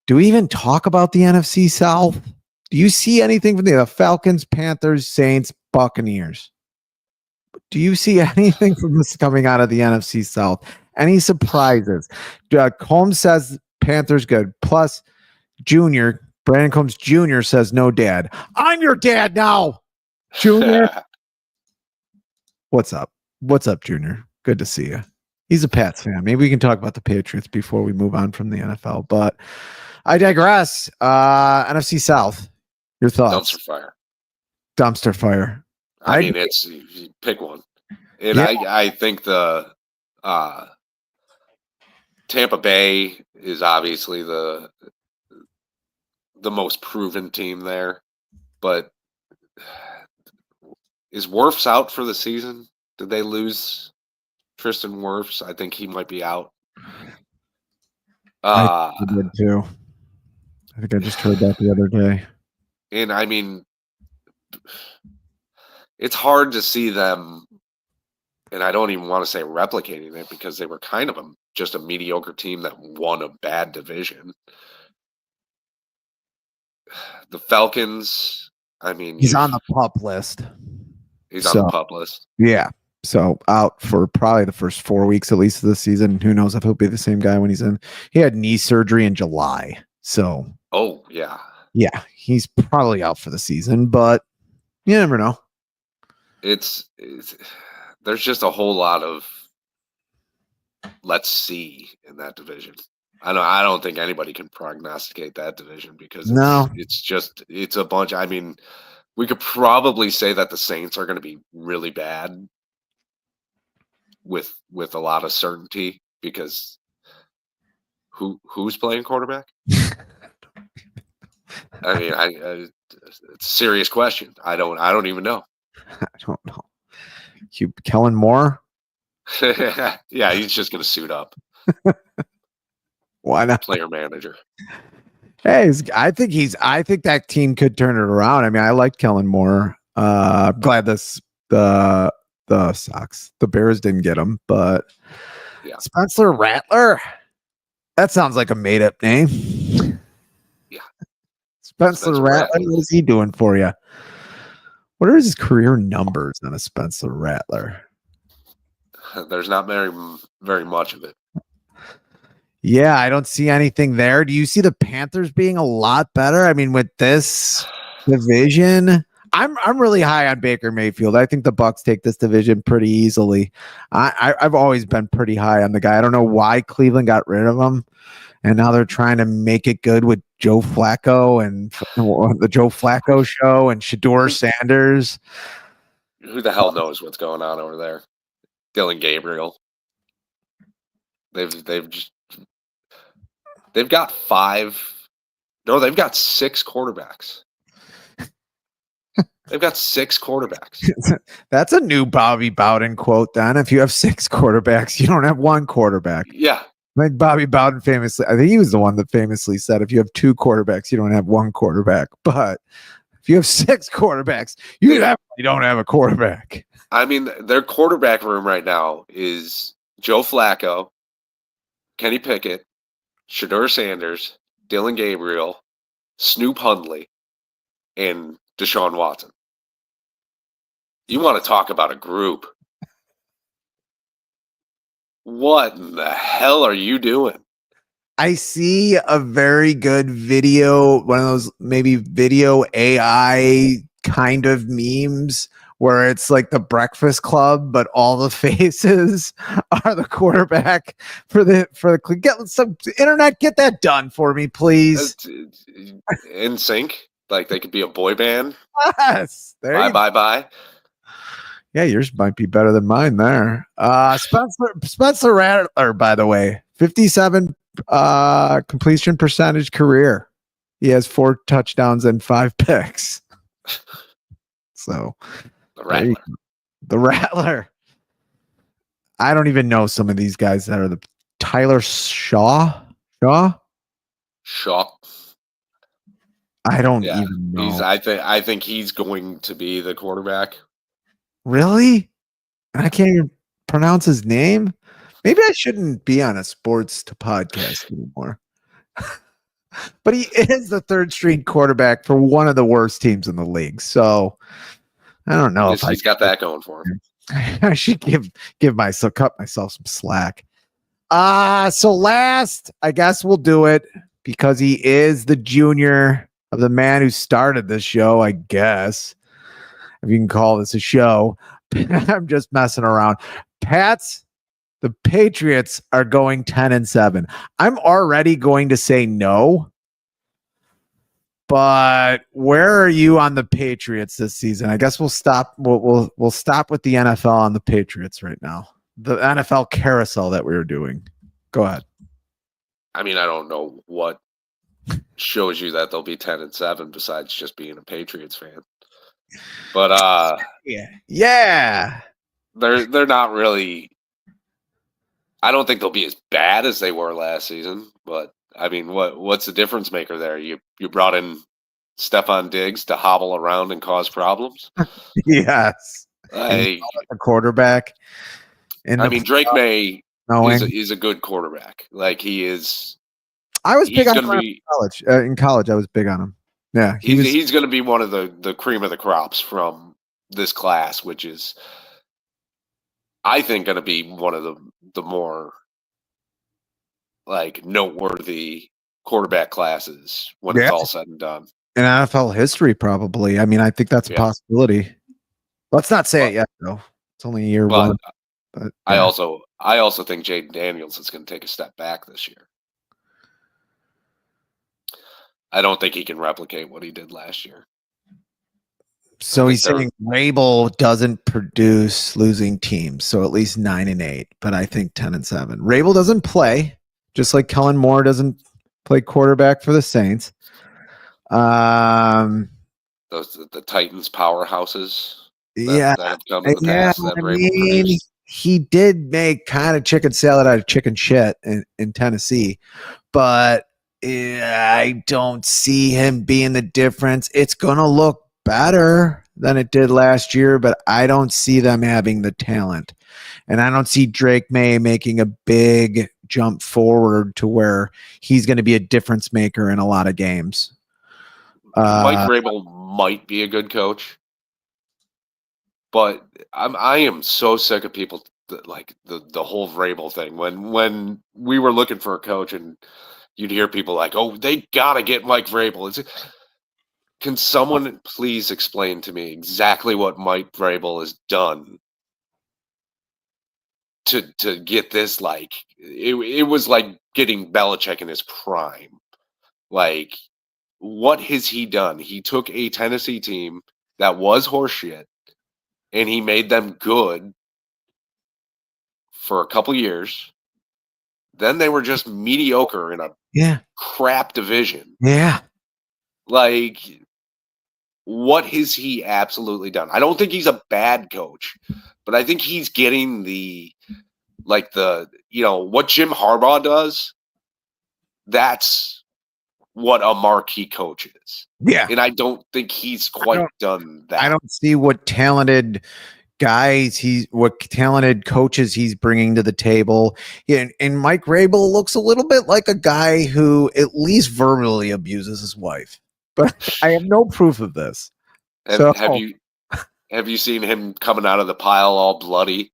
even talk about the NFC South? Do you see anything from the Falcons, Panthers, Saints, Buccaneers? Do you see anything from this coming out of the NFC South? Any surprises? Combs says Panthers good. Plus, Brandon Combs Jr. says no dad. I'm your dad now, Junior. What's up? What's up, Junior? Good to see you. He's a Pats fan. Maybe we can talk about the Patriots before we move on from the NFL. But I digress. NFC South. Your thoughts? Dumpster fire. Dumpster fire. I mean, it's you pick one, and Yeah. I think the Tampa Bay is obviously the most proven team there, but is Wirfs out for the season? Did they lose Tristan Wirfs? I think he might be out. I did too. I think I just heard that the other day. And I mean, it's hard to see them, and I don't even want to say replicating it because they were kind of just a mediocre team that won a bad division. The Falcons, I mean, He's on the PUP list. He's on the PUP list. Yeah. So out for probably the first 4 weeks at least of the season. Who knows if he'll be the same guy when he's in. He had knee surgery in July. So oh yeah. Yeah, he's probably out for the season, but you never know. It's there's just a whole lot of let's see in that division. I don't think anybody can prognosticate that division because it's a bunch. I mean, we could probably say that the Saints are going to be really bad with a lot of certainty because who's playing quarterback? I mean, it's a serious question. I don't even know. I don't know. Kellen Moore? Yeah, he's just going to suit up. Why not? Player manager. Hey, I think that team could turn it around. I mean, I like Kellen Moore. I'm glad the Sox, the Bears didn't get him, but yeah. Spencer Rattler. That sounds like a made up name. Yeah. Spencer Rattler, what is he doing for you? What are his career numbers on a Spencer Rattler? There's not very much of it. Yeah, I don't see anything there. Do you see the Panthers being a lot better? I mean, with this division, I'm really high on Baker Mayfield. I think the Bucs take this division pretty easily. I've always been pretty high on the guy. I don't know why Cleveland got rid of him, and now they're trying to make it good with Joe Flacco and the Joe Flacco show and Shador Sanders. Who the hell knows what's going on over there? Dylan Gabriel. They've got they've got 6 quarterbacks. They've got 6 quarterbacks. That's a new Bobby Bowden quote then. If you have 6 quarterbacks, you don't have 1 quarterback. Yeah. Like Bobby Bowden famously, I think he was the one that famously said, if you have 2 quarterbacks, you don't have 1 quarterback. But if you have 6 quarterbacks, you definitely don't have a quarterback. I mean, their quarterback room right now is Joe Flacco, Kenny Pickett, Shador Sanders, Dylan Gabriel, Snoop Hundley, and Deshaun Watson. You want to talk about a group. What in the hell are you doing? I see a very good video, one of those maybe video AI kind of memes where it's like the Breakfast Club, but all the faces are the quarterback for the get some internet. Get that done for me, please. In sync, like they could be a boy band. Yes. Bye. Yeah, yours might be better than mine there. Spencer Rattler, by the way, 57 completion percentage career. He has 4 touchdowns and 5 picks. So the Rattler. I don't even know some of these guys that are the Tyler Shaw. Shaw. I don't even know. I think he's going to be the quarterback. Really? I can't even pronounce his name. Maybe I shouldn't be on a sports podcast anymore. But he is the 3rd string quarterback for one of the worst teams in the league. So I don't know if he's got that going for him. I should cut myself some slack. So last, I guess we'll do it because he is the junior of the man who started this show, I guess. If you can call this a show. I'm just messing around. The Patriots are going 10-7. I'm already going to say no. But where are you on the Patriots this season? I guess we'll stop. We'll stop with the NFL on the Patriots right now. The NFL carousel that we were doing. Go ahead. I mean, I don't know what shows you that they'll be 10-7 besides just being a Patriots fan. But yeah, they're not really. I don't think they'll be as bad as they were last season. But I mean, what's the difference maker there? You brought in Stephon Diggs to hobble around and cause problems. yes. A quarterback. I mean, Drake May knowing. is a good quarterback. Like he is. I was big he's on gonna him be in college. In college, I was big on him. Yeah, he's going to be one of the cream of the crops from this class, which is, I think, going to be one of the more like noteworthy quarterback classes when it's all said and done. In NFL history, probably. I mean, I think that's a possibility. Let's not say it yet, though. It's only year one. But I also think Jaden Daniels is going to take a step back this year. I don't think he can replicate what he did last year. So he's saying Rabel doesn't produce losing teams, so at least 9-8, but I think 10-7. Rabel doesn't play, just like Kellen Moore doesn't play quarterback for the Saints. The Titans powerhouses. That have come in the past that Rabel produced. He did make kind of chicken salad out of chicken shit in Tennessee, but I don't see him being the difference. It's going to look better than it did last year, but I don't see them having the talent. And I don't see Drake May making a big jump forward to where he's going to be a difference maker in a lot of games. Mike Vrabel might be a good coach, but I am so sick of people like the whole Vrabel thing. When we were looking for a coach and you'd hear people like, "Oh, they gotta get Mike Vrabel." Can someone please explain to me exactly what Mike Vrabel has done to get this? Like, it was like getting Belichick in his prime. Like, what has he done? He took a Tennessee team that was horseshit, and he made them good for a couple years. Then they were just mediocre in a crap division. Yeah. Like, what has he absolutely done? I don't think he's a bad coach, but I think he's getting what Jim Harbaugh does. That's what a marquee coach is. Yeah. And I don't think he's quite done that. I don't see what talented coaches he's bringing to the table. And Mike Vrabel looks a little bit like a guy who at least verbally abuses his wife, but I have no proof of this. Have you seen him coming out of the pile all bloody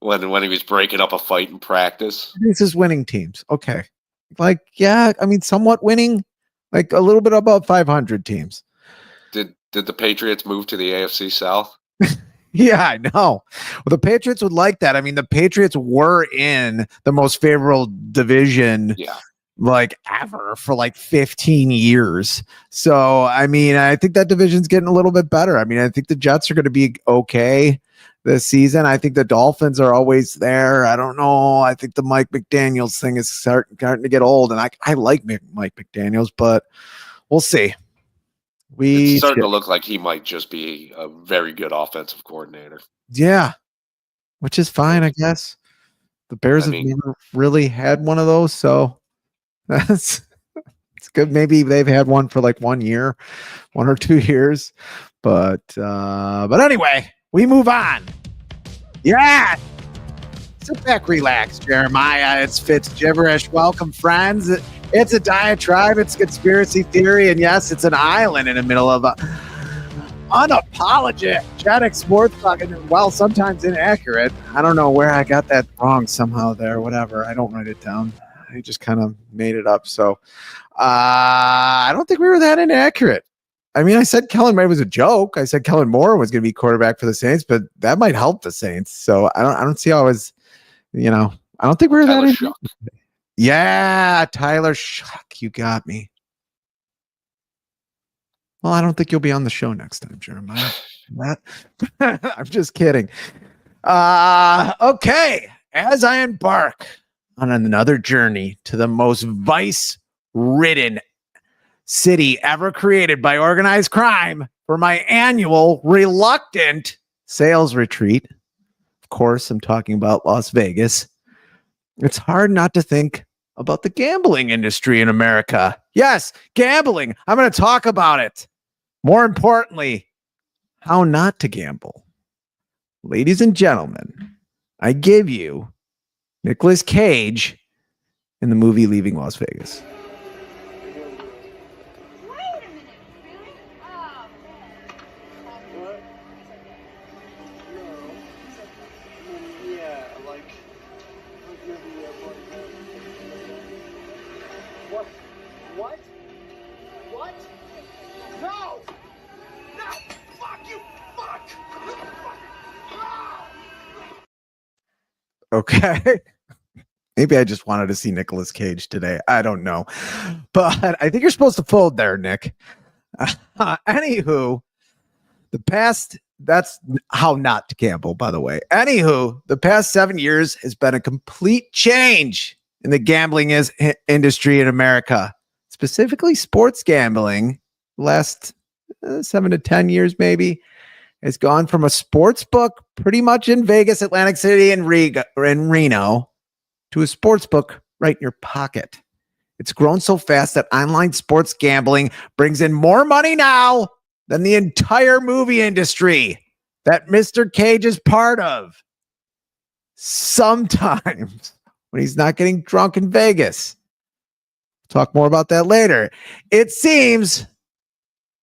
when he was breaking up a fight in practice? This is winning teams. Okay. Like, yeah, I mean, somewhat winning, like a little bit above 500 teams. Did the Patriots move to the AFC South? Yeah, I know. Well, the Patriots would like that. I mean, the Patriots were in the most favorable division like ever for like 15 years. So, I mean, I think that division's getting a little bit better. I mean, I think the Jets are going to be okay this season. I think the Dolphins are always there. I don't know. I think the Mike McDaniels thing is starting to get old, and I like Mike McDaniels, but we'll see. It's starting to look like he might just be a very good offensive coordinator. Yeah, which is fine, I guess. The Bears have never really had one of those, so it's good. Maybe they've had one for like 1 year, 1 or 2 years, but anyway, we move on. Yeah, sit back, relax, Jeremiah. It's Fitz Gibberish. Welcome, friends. It's a diatribe, it's conspiracy theory, and yes, it's an island in the middle of unapologetic sports talk, and well, sometimes inaccurate. I don't know where I got that wrong somehow there, whatever. I don't write it down. I just kind of made it up. So I don't think we were that inaccurate. I mean, I said Kellen Moore was a joke. I said Kellen Moore was going to be quarterback for the Saints, but that might help the Saints. So I don't see how I was, I don't think we were that inaccurate. Yeah, Tyler Shuck, you got me. Well, I don't think you'll be on the show next time, Jeremiah. I'm just kidding. Okay. As I embark on another journey to the most vice-ridden city ever created by organized crime for my annual reluctant sales retreat, of course, I'm talking about Las Vegas. It's hard not to think about the gambling industry in America. Yes, gambling. I'm going to talk about it. More importantly, how not to gamble. Ladies and gentlemen, I give you Nicolas Cage in the movie Leaving Las Vegas. Okay. Maybe I just wanted to see Nicolas Cage today. I don't know. But I think you're supposed to fold there, Nick. Anywho, that's how not to gamble, by the way. Anywho, the past 7 years has been a complete change in the gambling industry in America, specifically sports gambling. Last 7 to 10 years, maybe, has gone from a sports book pretty much in Vegas, Atlantic City, and Reno to a sports book right in your pocket. It's grown so fast that online sports gambling brings in more money now than the entire movie industry that Mr. Cage is part of. Sometimes when he's not getting drunk in Vegas. Talk more about that later. It seems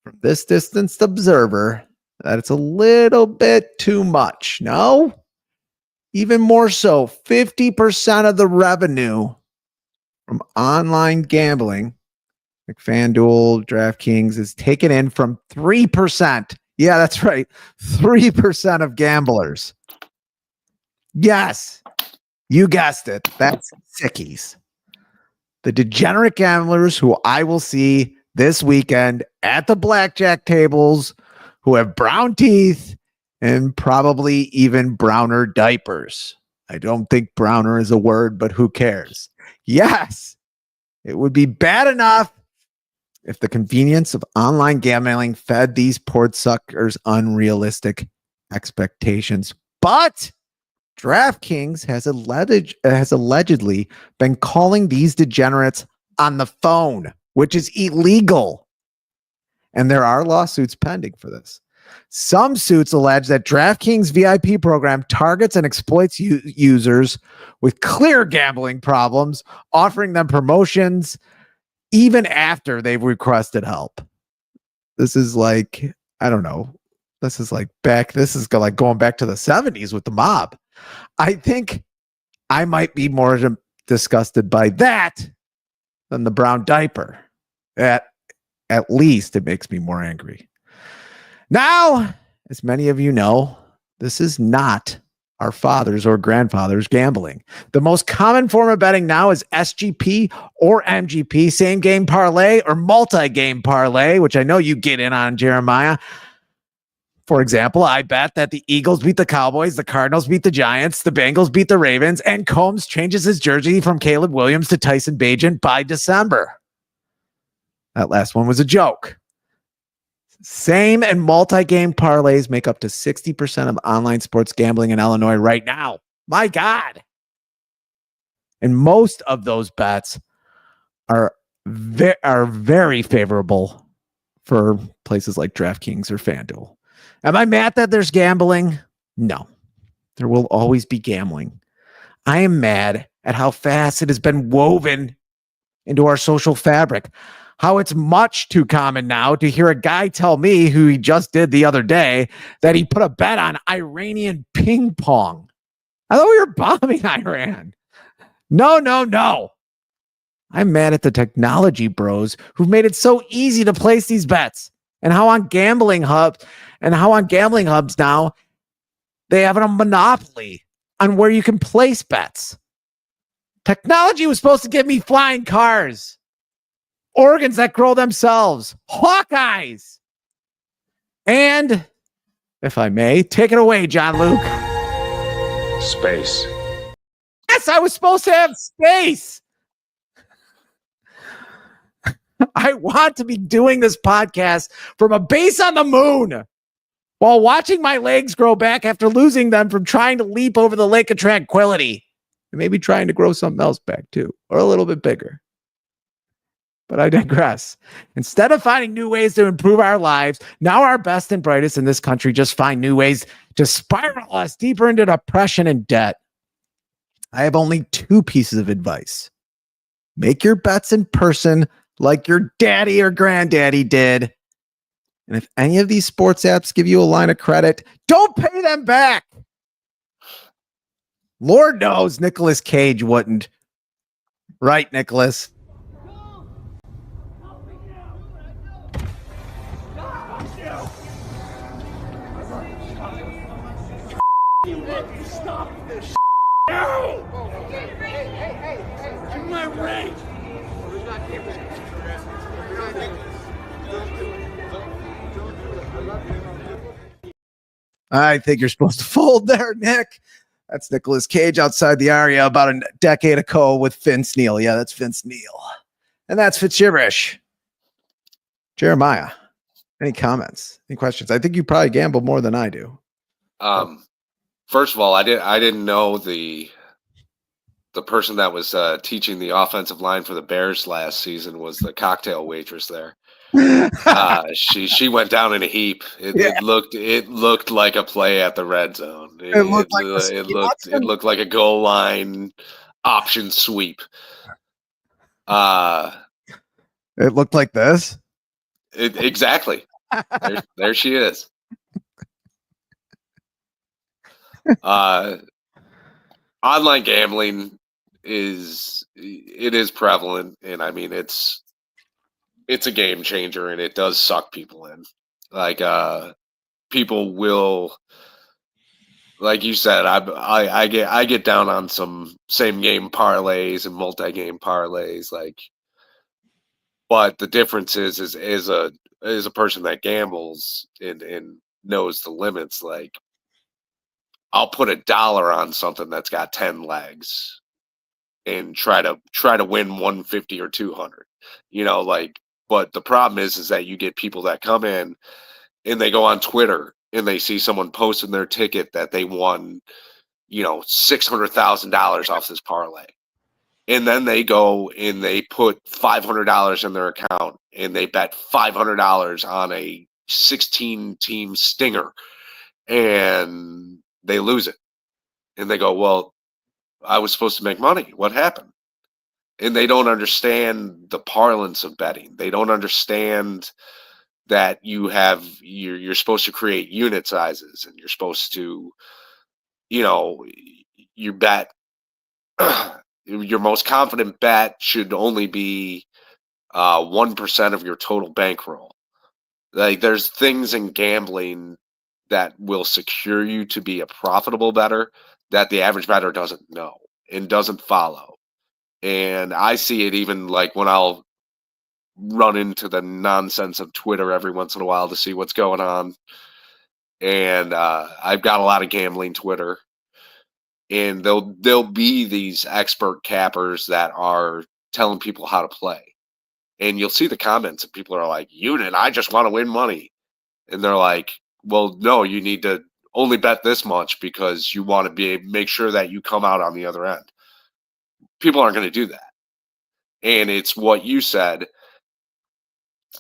from this distanced observer that it's a little bit too much. No? Even more so, 50% of the revenue from online gambling, like FanDuel, DraftKings, is taken in from 3%. Yeah, that's right. 3% of gamblers. Yes, you guessed it. That's sickies. The degenerate gamblers who I will see this weekend at the blackjack tables, who have brown teeth and probably even browner diapers. I don't think browner is a word, but who cares? Yes, it would be bad enough if the convenience of online gambling fed these port suckers unrealistic expectations. But DraftKings has allegedly been calling these degenerates on the phone, which is illegal. And there are lawsuits pending for this. Some suits allege that DraftKings VIP program targets and exploits users with clear gambling problems, offering them promotions even after they've requested help. This is like, I don't know. This is like going back to the 70s with the mob. I think I might be more disgusted by that than the brown diaper. At least it makes me more angry. Now, as many of you know, this is not our fathers or grandfathers gambling. The most common form of betting now is SGP or MGP, same game parlay or multi-game parlay, which I know you get in on, Jeremiah. For example, I bet that the Eagles beat the Cowboys, the Cardinals beat the Giants, the Bengals beat the Ravens, and Combs changes his jersey from Caleb Williams to Tyson Bagent by December. That last one was a joke. Same and multi-game parlays make up to 60% of online sports gambling in Illinois right now. My God. And most of those bets are very favorable for places like DraftKings or FanDuel. Am I mad that there's gambling? No. There will always be gambling. I am mad at how fast it has been woven into our social fabric. How it's much too common now to hear a guy tell me, who he just did the other day, that he put a bet on Iranian ping pong. I thought we were bombing Iran. No. I'm mad at the technology bros who've made it so easy to place these bets, and how on gambling hubs now, they have a monopoly on where you can place bets. Technology was supposed to give me flying cars, organs that grow themselves, Hawkeyes, And if I may, take it away, John Luke. Space. Yes, I was supposed to have space. I want to be doing this podcast from a base on the moon while watching my legs grow back after losing them from trying to leap over the Lake of Tranquility. And maybe trying to grow something else back too, or a little bit bigger. But I digress. Instead of finding new ways to improve our lives, now our best and brightest in this country just find new ways to spiral us deeper into depression and debt. I have only 2 pieces of advice. Make your bets in person like your daddy or granddaddy did. And if any of these sports apps give you a line of credit, don't pay them back. Lord knows Nicolas Cage wouldn't. Right, Nicholas? I think you're supposed to fold there, Nick. That's Nicolas Cage outside the area about a decade ago with Vince Neil. Yeah, that's Vince Neil. And that's Fitzgibberish. Jeremiah, any comments? Any questions? I think you probably gamble more than I do. First of all, I didn't know the person that was teaching the offensive line for the Bears last season was the cocktail waitress there. She went down in a heap. It looked like a play at the red zone. It looked like a goal line option sweep. It looked like this. Exactly. There she is. Online gambling is prevalent, and I mean it's a game changer, and it does suck people in. Like people will, like you said, I get down on some same game parlays and multi-game parlays, like. But the difference is a person that gambles and knows the limits. Like, I'll put $1 on something that's got 10 legs and try to win 150 or 200. Like. But the problem is that you get people that come in and they go on Twitter and they see someone posting their ticket that they won, $600,000 off this parlay. And then they go and they put $500 in their account and they bet $500 on a 16-team stinger and they lose it. And they go, well, I was supposed to make money. What happened? And they don't understand the parlance of betting. They don't understand that you're supposed to create unit sizes and you're supposed to, you bet. Your most confident bet should only be 1% of your total bankroll. Like, there's things in gambling that will secure you to be a profitable bettor that the average bettor doesn't know and doesn't follow. And I see it even like when I'll run into the nonsense of Twitter every once in a while to see what's going on. And I've got a lot of gambling Twitter. And there'll be these expert cappers that are telling people how to play. And you'll see the comments and people are like, Unit, I just want to win money. And they're like, well, no, you need to only bet this much because you want to make sure that you come out on the other end. People aren't going to do that. And it's what you said.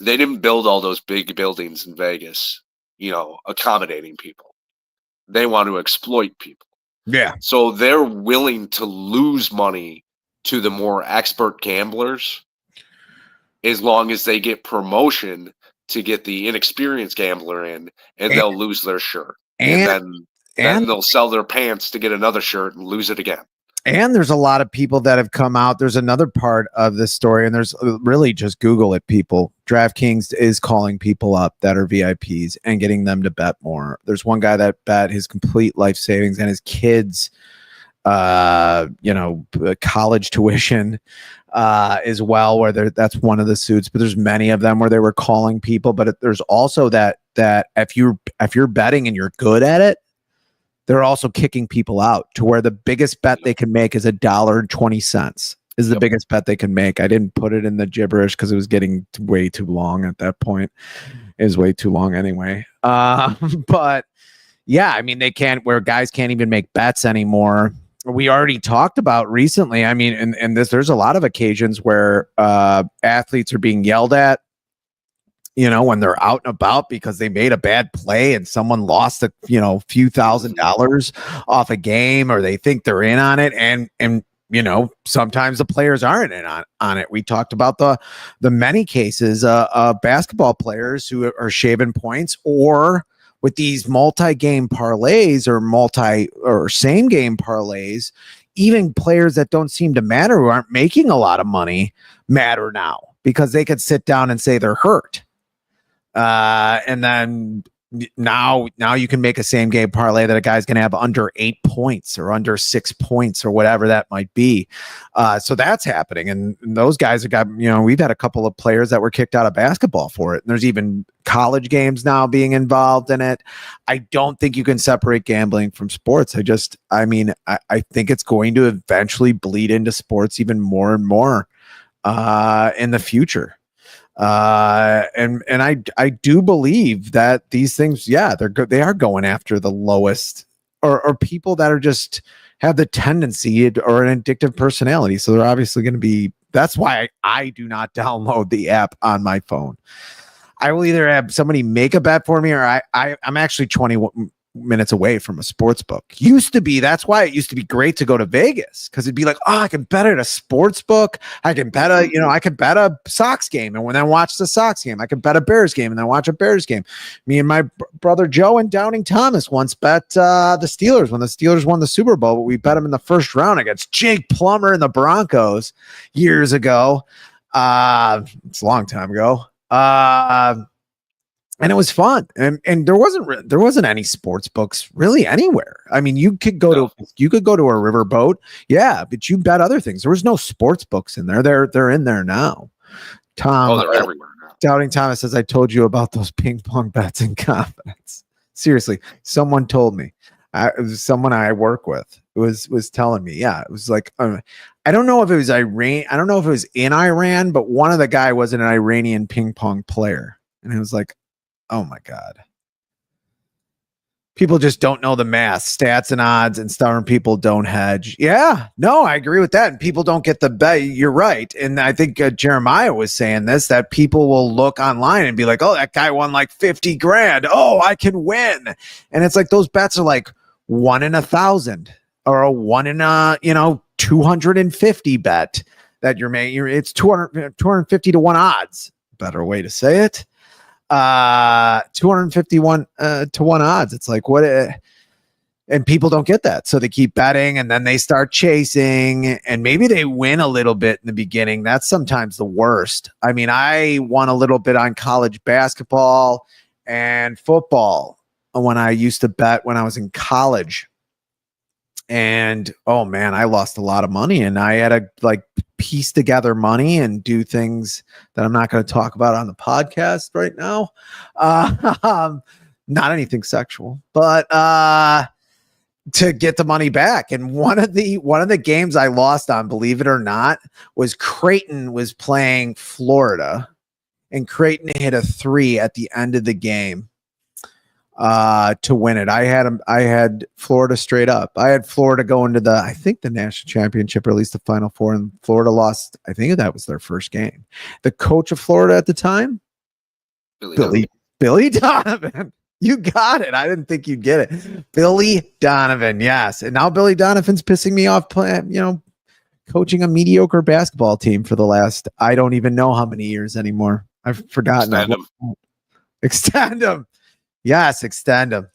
They didn't build all those big buildings in Vegas, accommodating people. They want to exploit people. Yeah. So they're willing to lose money to the more expert gamblers as long as they get promotion to get the inexperienced gambler in, and they'll lose their shirt. And then they'll sell their pants to get another shirt and lose it again. And there's a lot of people that have come out. There's another part of this story, and there's really just Google it, people. DraftKings is calling people up that are VIPs and getting them to bet more. There's one guy that bet his complete life savings and his kids, college tuition as well, where that's one of the suits. But there's many of them where they were calling people. But there's also that that if you're betting and you're good at it, they're also kicking people out to where the biggest bet they can make is $1.20 is the biggest bet they can make. I didn't put it in the gibberish because it was getting way too long at that point. It was way too long anyway. But yeah, I mean, where guys can't even make bets anymore. We already talked about recently. I mean, and there's a lot of occasions where athletes are being yelled at, when they're out and about because they made a bad play and someone lost a few $1,000s off a game, or they think they're in on it, and sometimes the players aren't in on it. We talked about the many cases of basketball players who are shaving points, or with these multi-game parlays or same game parlays, even players that don't seem to matter, who aren't making a lot of money, matter now because they could sit down and say they're hurt. And then now you can make a same game parlay that a guy's going to have under 8 points or under 6 points or whatever that might be. So that's happening. And those guys have got, we've had a couple of players that were kicked out of basketball for it. And there's even college games now being involved in it. I don't think you can separate gambling from sports. I think it's going to eventually bleed into sports even more and more in the future. And I do believe that these things, they are going after the lowest or people that are just have the tendency or an addictive personality. So they're obviously going to be, that's why I do not download the app on my phone. I will either have somebody make a bet for me, or I'm actually 20 minutes away from a sports book. That's why it used to be great to go to Vegas, because it'd be like, I can bet at a sports book. I can bet I could bet a Sox game and then watch the Sox game. I could bet a Bears game and then watch a Bears game. Me and my brother Joe and Downing Thomas once bet the Steelers when the Steelers won the Super Bowl, but we bet them in the first round against Jake Plummer and the Broncos years ago. It's a long time ago. And it was fun, and there wasn't any sports books really anywhere. I mean, you could go to a riverboat, but you bet other things. There was no sports books in there. They're in there now. Tom, they're everywhere now. Doubting Thomas says, I told you about those ping pong bets in confidence. Seriously, someone told me. It was someone I work with was telling me. Yeah, it was like I don't know if it was Iran. I don't know if it was in Iran, but one of the guy was an Iranian ping pong player, and it was like, oh my God. People just don't know the math, stats and odds, and stubborn people don't hedge. Yeah, no, I agree with that. And people don't get the bet. You're right. And I think Jeremiah was saying this, that people will look online and be like, oh, that guy won like 50 grand. Oh, I can win. And it's like, those bets are like 1 in 1,000 or a 1 in 250 bet that you're making. It's 250 to 1 odds. Better way to say it. 251 to 1 odds. It's like, what? And people don't get that, so they keep betting, and then they start chasing, and maybe they win a little bit in the beginning. That's sometimes the worst. I mean, I won a little bit on college basketball and football when I used to bet when I was in college. And oh man, I lost a lot of money, and I had to like piece together money and do things that I'm not going to talk about on the podcast right now. Not anything sexual, but to get the money back. And one of the games I lost on, believe it or not, was Creighton was playing Florida, and Creighton hit a 3 at the end of the game to win it. I had Florida straight up. I had Florida going to the national championship, or at least the Final Four, and Florida lost. I think that was their first game. The coach of Florida at the time, Billy Donovan. You got it. I didn't think you'd get it. Billy Donovan. Yes. And now Billy Donovan's pissing me off playing, coaching a basketball team for the last, I don't even know how many years anymore. I've forgotten. Extend them. Yes, extend them.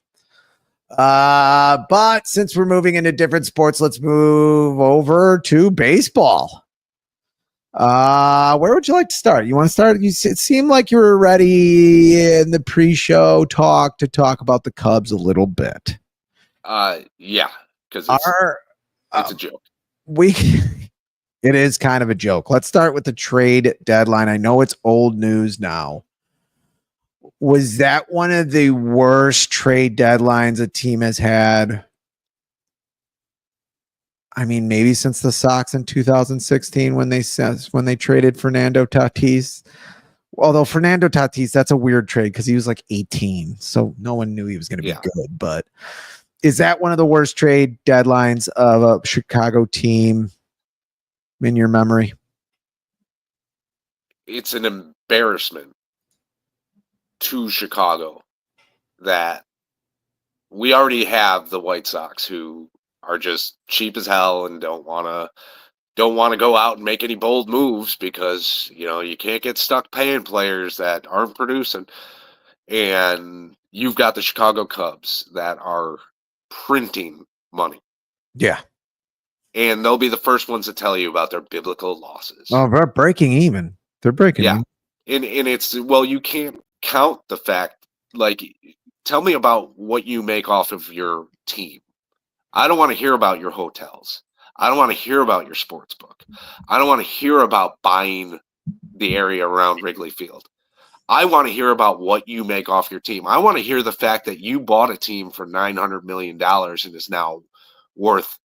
But since we're moving into different sports, let's move over to baseball. Where would you like to start? You want to start? It seemed like you were ready in the pre-show talk about the Cubs a little bit. Yeah, because it's a joke. It is kind of a joke. Let's start with the trade deadline. I know it's old news now. Was that one of the worst trade deadlines a team has had? I mean, maybe since the Sox in 2016 when they traded Fernando Tatis. Although Fernando Tatis, that's a weird trade because he was like 18, so no one knew he was going to be good. But is that one of the worst trade deadlines of a Chicago team in your memory? It's an embarrassment to Chicago that we already have the White Sox, who are just cheap as hell and don't want to go out and make any bold moves because, you can't get stuck paying players that aren't producing. And you've got the Chicago Cubs that are printing money. Yeah. And they'll be the first ones to tell you about their biblical losses. Oh, they're breaking even. They're breaking even. And it's, well, you can't count the fact, like, tell me about what you make off of your team. I don't want to hear about your hotels. I don't want to hear about your sports book. I don't want to hear about buying the area around Wrigley Field. I want to hear about what you make off your team. I want to hear the fact that you bought a team for $900 million and is now worth,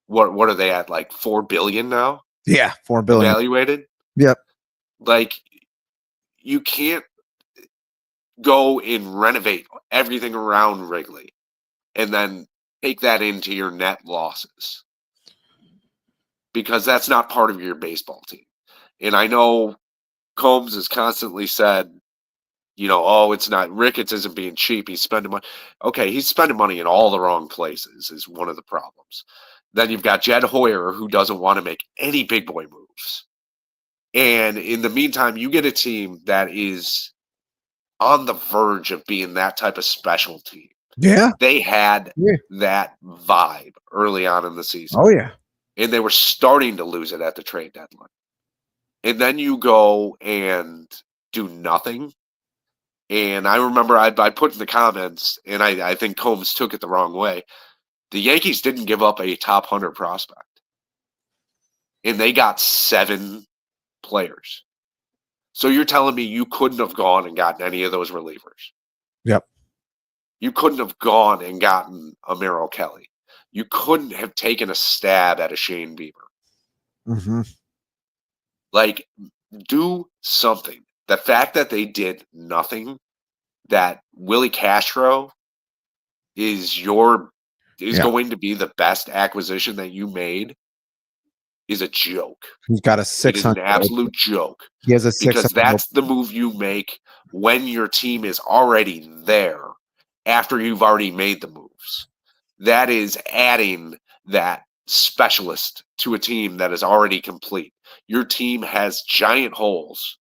what are they at, like $4 billion now? Yeah, $4 billion. Evaluated? Yep. Like, you can't go and renovate everything around Wrigley and then take that into your net losses, because that's not part of your baseball team. And I know Combs has constantly said, it's not, Ricketts isn't being cheap, he's spending money. Okay, he's spending money in all the wrong places is one of the problems. Then you've got Jed Hoyer, who doesn't want to make any big boy moves. And in the meantime, you get a team that is on the verge of being that type of special team. Yeah. They had that vibe early on in the season. Oh, yeah. And they were starting to lose it at the trade deadline. And then you go and do nothing. And I remember I put in the comments, and I think Combs took it the wrong way. The Yankees didn't give up a top 100 prospect. And they got 7 players. So you're telling me you couldn't have gone and gotten any of those relievers? Yep. You couldn't have gone and gotten a Merrill Kelly. You couldn't have taken a stab at a Shane Bieber. Mm-hmm. Like, do something. The fact that they did nothing, that Willie Castro is going to be the best acquisition that you made, is a joke. He's got a It is 600. an absolute joke. He has a Because 600. that's the move you make when your team is already there after you've already made the moves. That is adding that specialist to a team that is already complete. Your team has giant holes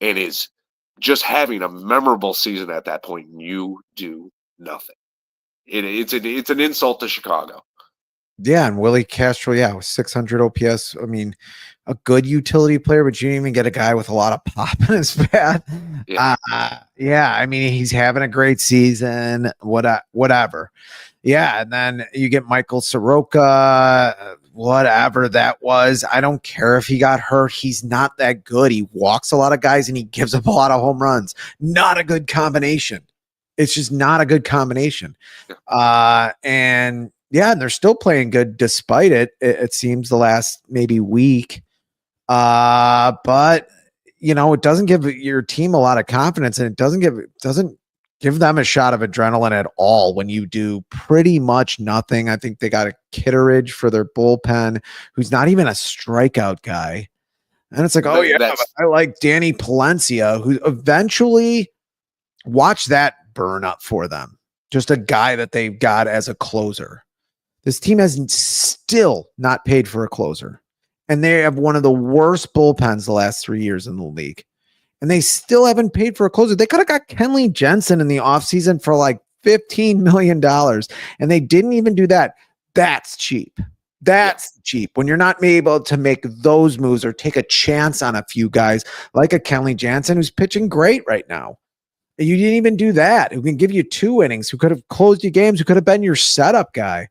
and is just having a memorable season at that point, and you do nothing. It's an insult to Chicago. Yeah, and Willie Castro, with 600 OPS. I mean, a good utility player, but you didn't even get a guy with a lot of pop in his bat. Yeah. I mean, he's having a great season, whatever. Yeah, and then you get Michael Soroka, whatever that was. I don't care if he got hurt. He's not that good. He walks a lot of guys, and he gives up a lot of home runs. Not a good combination. It's just not a good combination. And they're still playing good despite it. It seems the last maybe week. But it doesn't give your team a lot of confidence, and it doesn't give them a shot of adrenaline at all when you do pretty much nothing. I think they got a Kitteridge for their bullpen, who's not even a strikeout guy. And it's like, but I like Danny Palencia, who eventually watch that burn up for them. Just a guy that they've got as a closer. This team has still not paid for a closer. And they have one of the worst bullpens the last 3 years in the league. And they still haven't paid for a closer. They could have got Kenley Jensen in the offseason for like $15 million. And they didn't even do that. That's cheap. That's cheap. When you're not able to make those moves or take a chance on a few guys like a Kenley Jansen, who's pitching great right now. You didn't even do that. Who can give you 2 innings, who could have closed you games, who could have been your setup guy.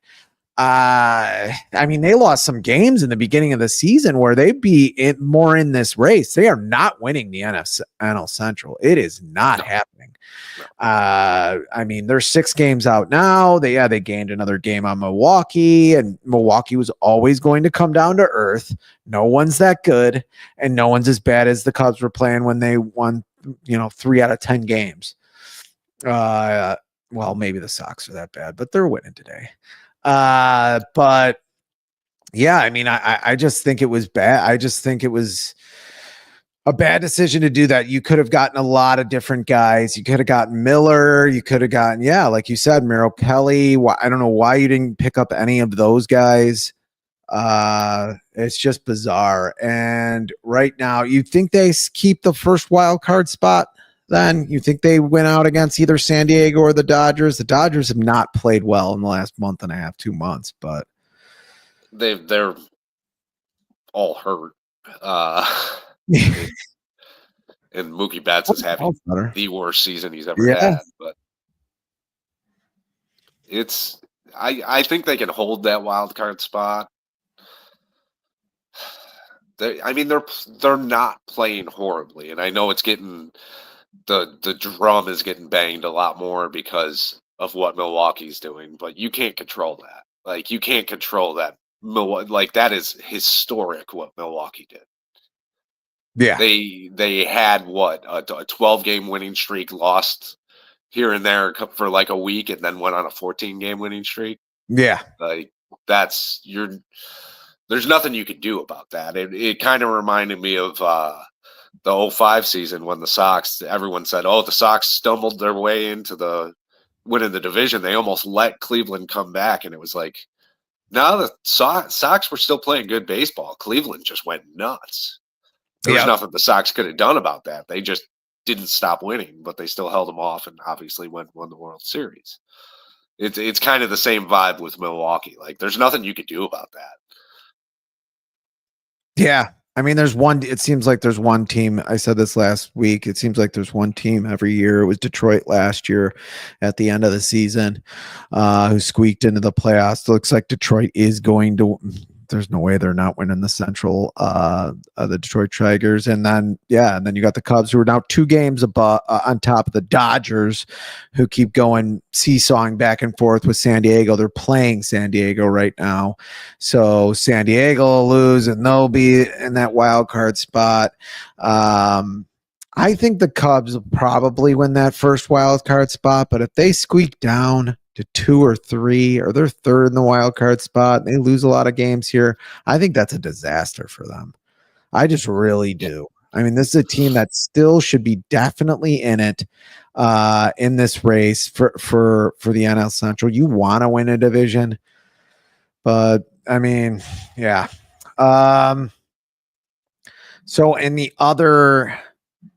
I mean, they lost some games in the beginning of the season where they'd be more in this race. They are not winning the NL Central. It is not happening. I mean, they're 6 games out now. They gained another game on Milwaukee, and Milwaukee was always going to come down to earth. No one's that good, and no one's as bad as the Cubs were playing when they won, 3 out of 10 games. Well, maybe the Sox are that bad, but they're winning today. But yeah, I mean, I just think it was bad. I just think it was a bad decision to do that. You could have gotten a lot of different guys. You could have gotten Miller. You could have gotten, like you said, Merrill Kelly. I don't know why you didn't pick up any of those guys. It's just bizarre. And right now, you think they keep the first wild card spot? Then you think they went out against either San Diego or the Dodgers? The Dodgers have not played well in the last month and a half, 2 months, but they're all hurt. And Mookie Betts is having the worst season he's ever had. But I think they can hold that wild card spot. They're not playing horribly, and I know it's getting the drum is getting banged a lot more because of what Milwaukee's doing, but you can't control that. Like, you can't control that. Like, that is historic what Milwaukee did. Yeah, they had a 12-game winning streak, lost here and there for like a week, and then went on a 14-game winning streak. Yeah, like there's nothing you could do about that. It kind of reminded me of the 05 season when the Sox, everyone said, oh, the Sox stumbled their way into the winning the division. They almost let Cleveland come back, and it was like, no, the Sox were still playing good baseball. Cleveland just went nuts. There was nothing the Sox could have done about that. They just didn't stop winning, but they still held them off and obviously won the World Series. It's kind of the same vibe with Milwaukee. Like, there's nothing you could do about that. Yeah. I mean, it seems like there's one team. I said this last week. It seems like there's one team every year. It was Detroit last year at the end of the season, who squeaked into the playoffs. Looks like Detroit is going to, there's no way they're not winning the Central, the Detroit Tigers. And then you got the Cubs, who are now 2 games above, on top of the Dodgers, who keep going seesawing back and forth with San Diego. They're playing San Diego right now. So San Diego will lose and they'll be in that wild card spot. I think the Cubs will probably win that first wild card spot, but if they squeak down to 2 or 3, or they're third in the wild card spot, they lose a lot of games here, I think that's a disaster for them. I just really do. I mean, this is a team that still should be definitely in it, in this race for the NL Central. You want to win a division, but I mean, yeah. So in the other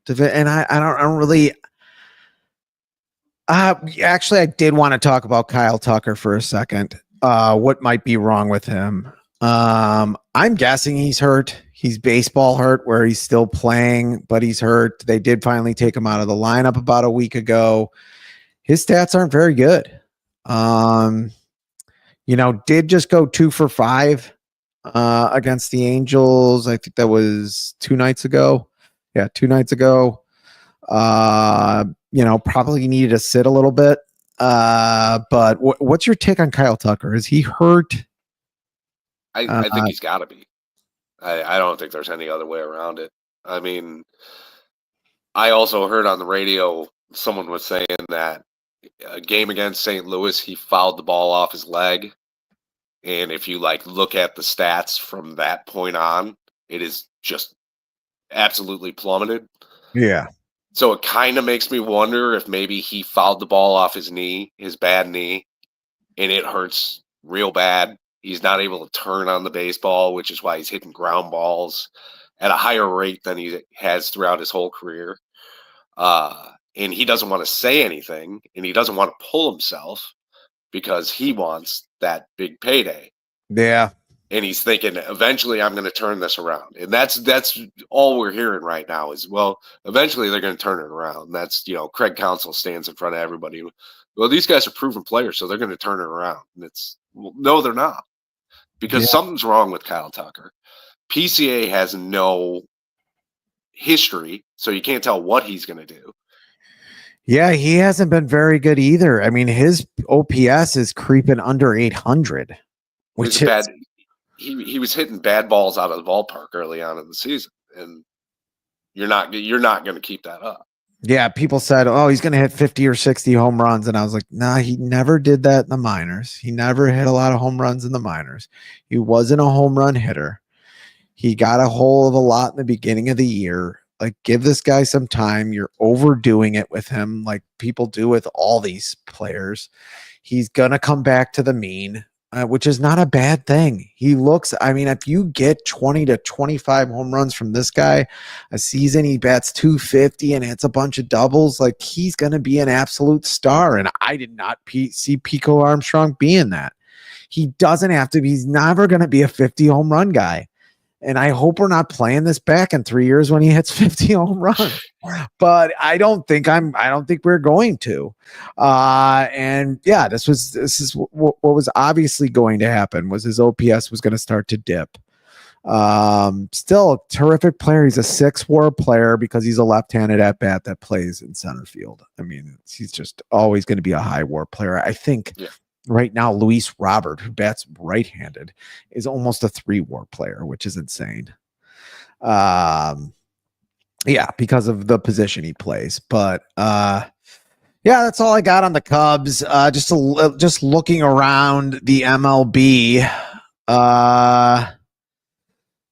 division, and I don't really. Actually, I did want to talk about Kyle Tucker for a second. What might be wrong with him? I'm guessing he's hurt. He's baseball hurt, where he's still playing, but he's hurt. They did finally take him out of the lineup about a week ago. His stats aren't very good. Did just go 2 for 5 against the Angels. I think that was 2 nights ago. Yeah, 2 nights ago. Probably needed to sit a little bit. But what's your take on Kyle Tucker? Is he hurt? I think he's got to be. I don't think there's any other way around it. I mean, I also heard on the radio someone was saying that a game against St. Louis, he fouled the ball off his leg. And if you look at the stats from that point on, it is just absolutely plummeted. Yeah. So it kind of makes me wonder if maybe he fouled the ball off his knee, his bad knee, and it hurts real bad. He's not able to turn on the baseball, which is why he's hitting ground balls at a higher rate than he has throughout his whole career. And he doesn't want to say anything, and he doesn't want to pull himself because he wants that big payday. Yeah. And he's thinking, eventually I'm going to turn this around. And that's all we're hearing right now is, well, eventually they're going to turn it around. And that's, Craig Counsell stands in front of everybody. Well, these guys are proven players, so they're going to turn it around. And Well, no, they're not, because something's wrong with Kyle Tucker. PCA has no history, so you can't tell what he's going to do. Yeah, he hasn't been very good either. I mean, his OPS is creeping under 800, which is bad. He was hitting bad balls out of the ballpark early on in the season, and you're not going to keep that up. Yeah, people said, "Oh, he's going to hit 50 or 60 home runs," and I was like, "Nah, he never did that in the minors. He never hit a lot of home runs in the minors. He wasn't a home run hitter. He got a hold of a lot in the beginning of the year. Like, give this guy some time. You're overdoing it with him, like people do with all these players. He's gonna come back to the mean." Which is not a bad thing. He looks, I mean, if you get 20 to 25 home runs from this guy a season, he bats 250 and hits a bunch of doubles, like he's going to be an absolute star. And I did not see Pico Armstrong being that. He doesn't have to be, he's never going to be a 50 home run guy. And I hope we're not playing this back in 3 years when he hits 50 home runs. But I don't think we're going to. And yeah, this is what was obviously going to happen was his OPS was going to start to dip. Still a terrific player. He's a 6 WAR player because he's a left-handed at bat that plays in center field. I mean, he's just always going to be a high WAR player. I think right now, Luis Robert, who bats right-handed, is almost a 3 WAR player, which is insane. Yeah, because of the position he plays. But yeah, that's all I got on the Cubs. Just looking around the MLB, the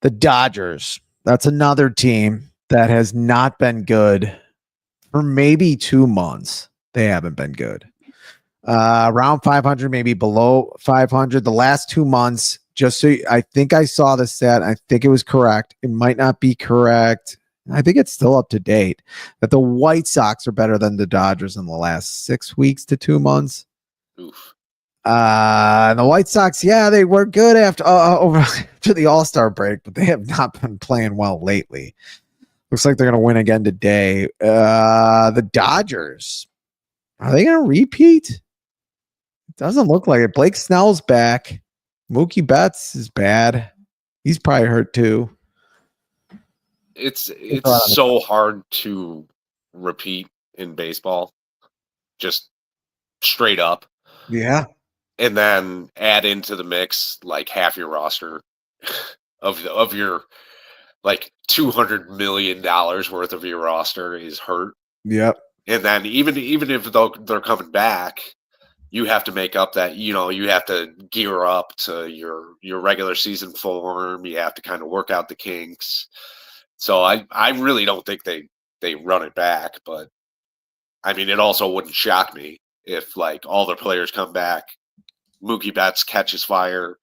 Dodgers. That's another team that has not been good for maybe 2 months. They haven't been good. Around 500, maybe below 500. The last 2 months, I think I saw the stat. I think it was correct. It might not be correct. I think it's still up to date that the White Sox are better than the Dodgers in the last 6 weeks to 2 months. Oof. And the White Sox, yeah, they were good after the All-Star break, but they have not been playing well lately. Looks like they're going to win again today. The Dodgers, are they going to repeat? It doesn't look like it. Blake Snell's back. Mookie Betts is bad. He's probably hurt too. It's so hard to repeat in baseball, just straight up. Yeah. And then add into the mix like half your roster of your like $200 million worth of your roster is hurt. Yep. And then even if they're coming back, you have to make up that, you have to gear up to your regular season form. You have to kind of work out the kinks. So I really don't think they run it back, but I mean, it also wouldn't shock me if like all their players come back, Mookie Betts catches fire,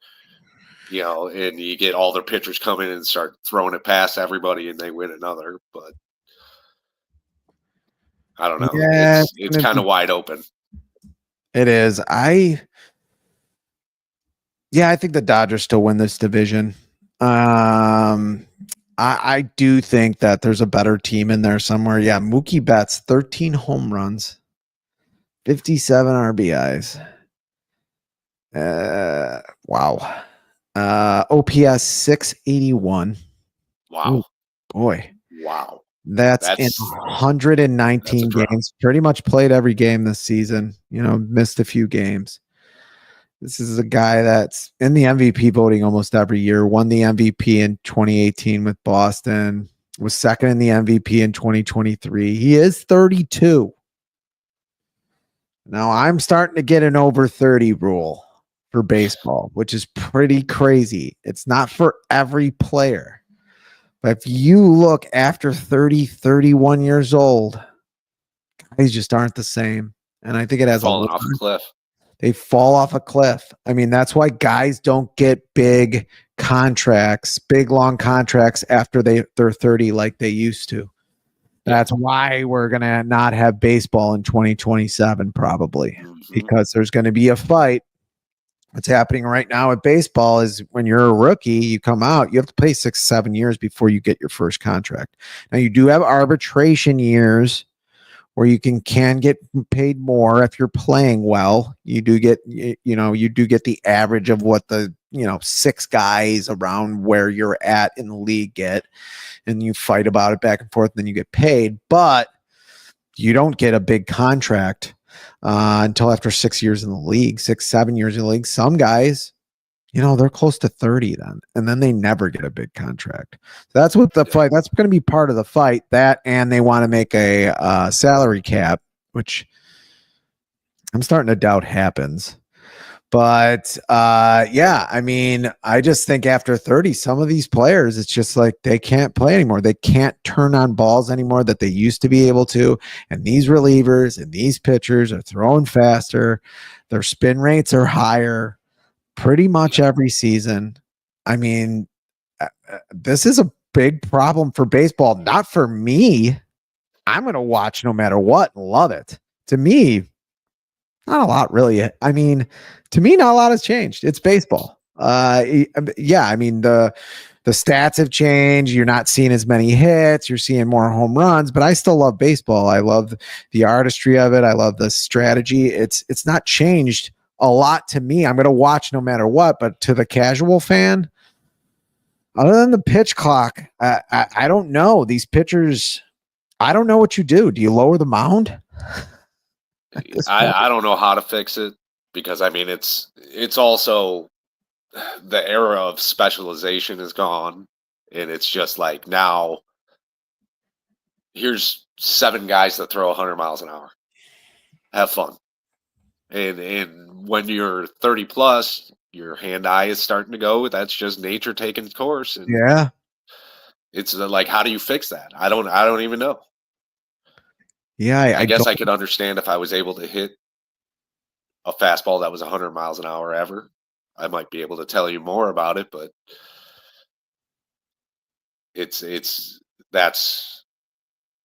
and you get all their pitchers come in and start throwing it past everybody and they win another. But I don't know. Yeah, it's kind of wide open. It is. I think the Dodgers still win this division. I do think that there's a better team in there somewhere. Yeah, Mookie Betts, 13 home runs, 57 RBIs. Wow. OPS 681. Wow. Ooh, boy. Wow. That's in 119 games. Pretty much played every game this season. Missed a few games. This is a guy that's in the MVP voting almost every year. Won the MVP in 2018 with Boston. Was second in the MVP in 2023. He is 32. Now I'm starting to get an over 30 rule for baseball, which is pretty crazy. It's not for every player. But if you look after 30, 31 years old, guys just aren't the same. And I think it has falling off a cliff. They fall off a cliff. I mean, that's why guys don't get big contracts, big long contracts after they're 30 like they used to. That's why we're going to not have baseball in 2027 probably, because there's going to be a fight. What's happening right now at baseball is when you're a rookie, you come out, you have to play 6-7 years before you get your first contract. Now, you do have arbitration years where you can get paid more if you're playing well. You do get the average of what the 6 guys around where you're at in the league get, and you fight about it back and forth, and then you get paid, but you don't get a big contract until after 6 years in the league, 6-7 years in the league. Some guys, they're close to 30 then, and then they never get a big contract. So that's what the fight, that's going to be part of the fight, that, and they want to make a salary cap, which I'm starting to doubt happens. But I just think after 30, some of these players, it's just like they can't play anymore. They can't turn on balls anymore that they used to be able to. And these relievers and these pitchers are throwing faster. Their spin rates are higher pretty much every season. I mean, this is a big problem for baseball. Not for me. I'm going to watch no matter what and love it. To me, not a lot really. I mean, to me, not a lot has changed. It's baseball. The stats have changed. You're not seeing as many hits. You're seeing more home runs, but I still love baseball. I love the artistry of it. I love the strategy. It's not changed a lot to me. I'm going to watch no matter what, but to the casual fan, other than the pitch clock, I don't know. These pitchers, I don't know what you do. Do you lower the mound? I don't know how to fix it, because I mean it's also the era of specialization is gone, and it's just like now here's 7 guys that throw 100 miles an hour. Have fun. And when you're 30 plus, your hand-eye is starting to go. That's just nature taking its course. And yeah, it's like, how do you fix that? I don't even know. Yeah, I guess I could understand if I was able to hit a fastball that was 100 miles an hour ever. I might be able to tell you more about it, but that's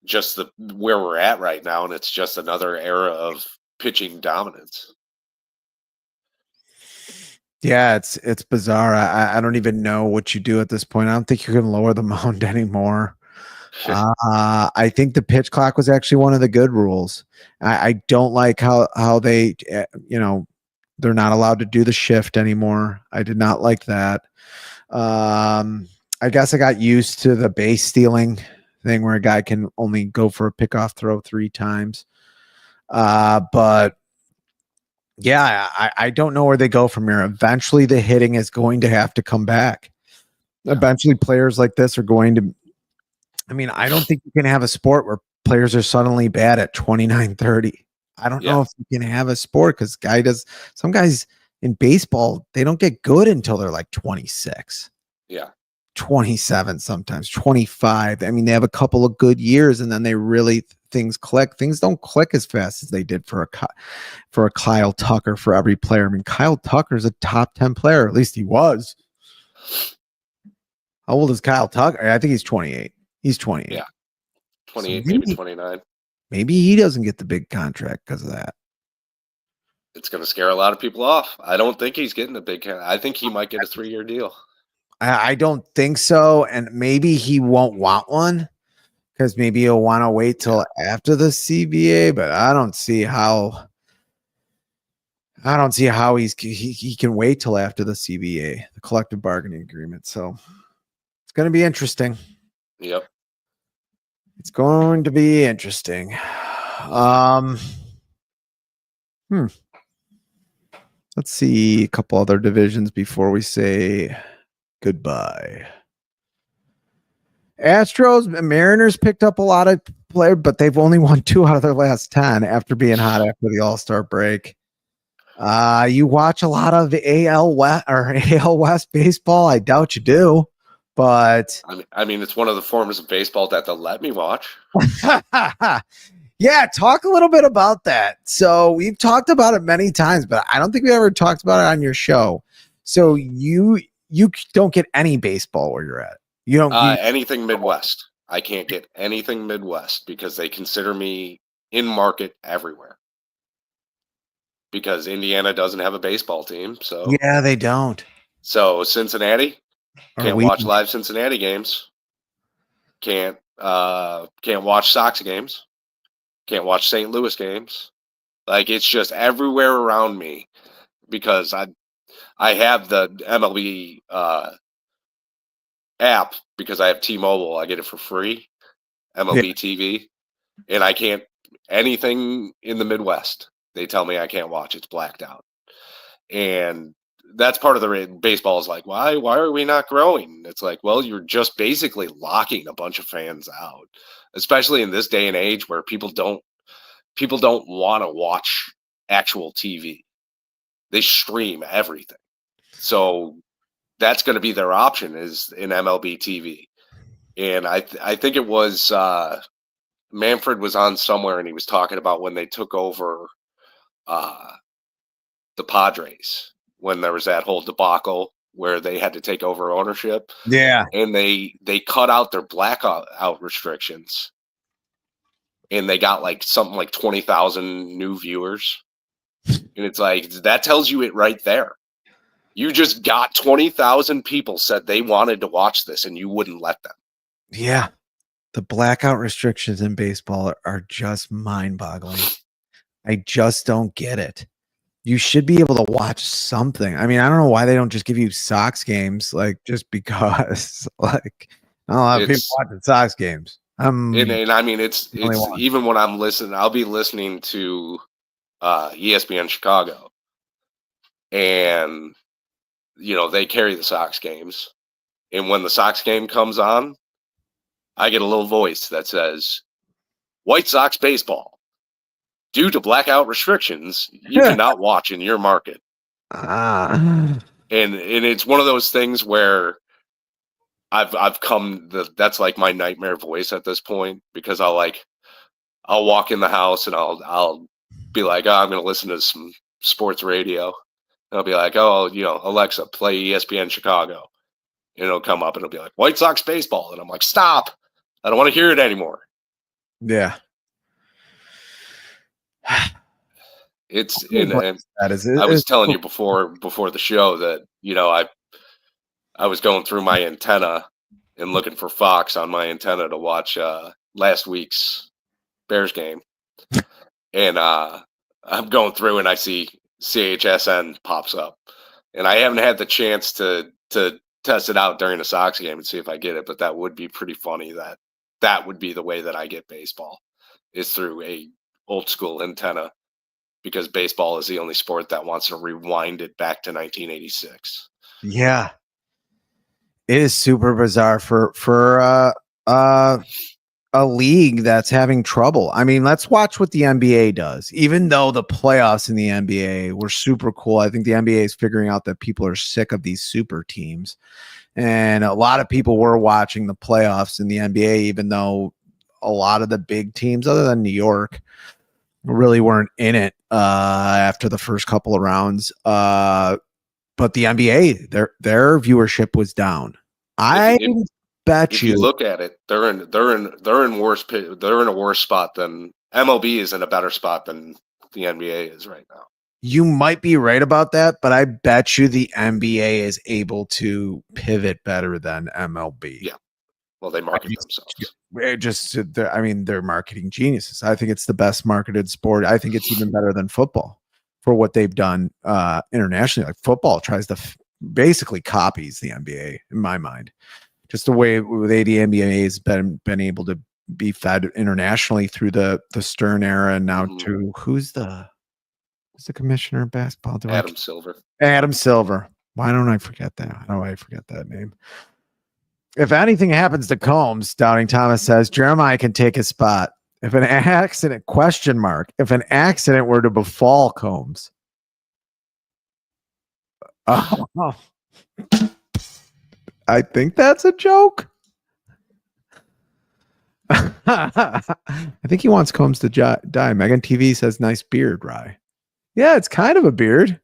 just where we're at right now, and it's just another era of pitching dominance. Yeah, it's bizarre. I don't even know what you do at this point. I don't think you can lower the mound anymore. I think the pitch clock was actually one of the good rules. I don't like how they, they're not allowed to do the shift anymore. I did not like that. I guess I got used to the base stealing thing where a guy can only go for a pickoff throw 3 times. But yeah, I don't know where they go from here. Eventually the hitting is going to have to come back. Eventually players like this are going to, I don't think you can have a sport where players are suddenly bad at 29, 30. I don't know if you can have a sport, because some guys in baseball, they don't get good until they're like 26. Yeah. 27, sometimes 25. They have a couple of good years, and then they really, things click. Things don't click as fast as they did for a Kyle Tucker, for every player. Kyle Tucker's a top 10 player. At least he was. How old is Kyle Tucker? I think he's 28. He's 28. Yeah. 28, so maybe 29. Maybe he doesn't get the big contract because of that. It's going to scare a lot of people off. I don't think he's getting a big contract. I think he might get a 3-year deal. I don't think so. And maybe he won't want one, because maybe he'll want to wait till after the CBA, but I don't see how he can wait till after the CBA, the collective bargaining agreement. So it's going to be interesting. Yep. It's going to be interesting. Let's see a couple other divisions before we say goodbye. Astros and Mariners picked up a lot of players, but they've only won 2 out of their last 10 after being hot after the All-Star break. You watch a lot of AL West baseball? I doubt you do. But it's one of the forms of baseball that they'll let me watch. Yeah, talk a little bit about that. So we've talked about it many times, but I don't think we ever talked about it on your show. So you don't get any baseball where you're at. You don't anything Midwest. I can't get anything Midwest because they consider me in market everywhere. Because Indiana doesn't have a baseball team, so yeah, they don't. So Cincinnati. Can't watch live Cincinnati games. Can't watch Sox games. Can't watch St. Louis games. Like, it's just everywhere around me because I have the MLB app because I have T-Mobile. I get it for free, MLB TV, and I can't anything in the Midwest. They tell me I can't watch. It's blacked out, and that's part of the baseball is like, why are we not growing? It's like, well, you're just basically locking a bunch of fans out, especially in this day and age where people don't want to watch actual TV. They stream everything. So that's going to be their option is in MLB TV. And I think it was Manfred was on somewhere and he was talking about when they took over the Padres, when there was that whole debacle where they had to take over ownership. Yeah. And they cut out their blackout restrictions. And they got like something like 20,000 new viewers. And it's like, that tells you it right there. You just got 20,000 people said they wanted to watch this and you wouldn't let them. Yeah. The blackout restrictions in baseball are just mind-boggling. I just don't get it. You should be able to watch something. I mean, I don't know why they don't just give you Sox games, like just because. Like, a lot of people watching Sox games. And I mean, it's even when I'm listening, I'll be listening to ESPN Chicago, and they carry the Sox games, and when the Sox game comes on, I get a little voice that says, "White Sox baseball. Due to blackout restrictions, you cannot watch in your market." And it's one of those things where I've come that's like my nightmare voice at this point, because I'll walk in the house and I'll be like, I'm going to listen to some sports radio. And I'll be like, Alexa, play ESPN Chicago. And it'll come up and it'll be like, White Sox baseball. And I'm like, stop. I don't want to hear it anymore. Yeah. It's I was telling you before the show that I was going through my antenna and looking for Fox on my antenna to watch last week's Bears game, and I'm going through and I see CHSN pops up, and I haven't had the chance to test it out during the Sox game and see if I get it, but that would be pretty funny. That would be the way that I get baseball, is through a old school antenna, because baseball is the only sport that wants to rewind it back to 1986. Yeah. It is super bizarre for a league that's having trouble. I mean, let's watch what the NBA does. Even though the playoffs in the NBA were super cool, I think the NBA is figuring out that people are sick of these super teams. And a lot of people were watching the playoffs in the NBA, even though a lot of the big teams, other than New York, really weren't in it after the first couple of rounds. But the NBA, their viewership was down. If you look at it, they're in a worse spot than MLB is in a better spot than the NBA is right now. You might be right about that, but I bet you the NBA is able to pivot better than MLB. Yeah. Well, they market themselves. They're marketing geniuses. I think it's the best marketed sport. I think it's even better than football for what they've done internationally. Like football tries to basically copies the NBA in my mind. Just the way the NBA has been able to be fed internationally through the Stern era, and now to who's the commissioner of basketball? Adam Silver. Adam Silver. Why don't I forget that? How do I forget that name? If anything happens to Combs, Doubting Thomas says Jeremiah can take his spot. If an accident were to befall Combs. Oh. I think that's a joke. I think he wants Combs to die. Megan TV says, nice beard, Rye. Yeah, it's kind of a beard.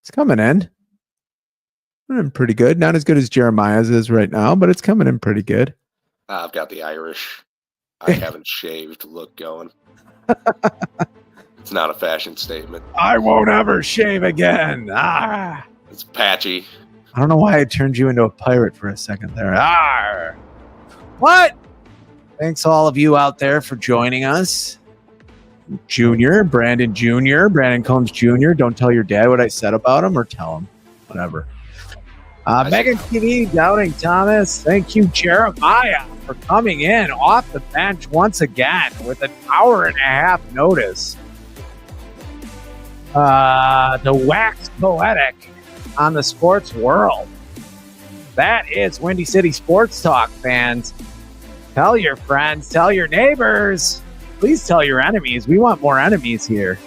It's coming in. Pretty good. Not as good as Jeremiah's is right now, but it's coming in pretty good. I've got the Irish I haven't shaved look going. It's not a fashion statement. I won't ever shave again. It's patchy. I don't know why I turned you into a pirate for a second there. What? Thanks all of you out there for joining us. Jr., Brandon Jr., Brandon Combs Jr. Don't tell your dad what I said about him, or tell him. Whatever. Megan TV, Doubting Thomas. Thank you, Jeremiah, for coming in off the bench once again with an hour and a half notice. The wax poetic on the sports world. That is Windy City Sports Talk, fans. Tell your friends, tell your neighbors. Please tell your enemies. We want more enemies here.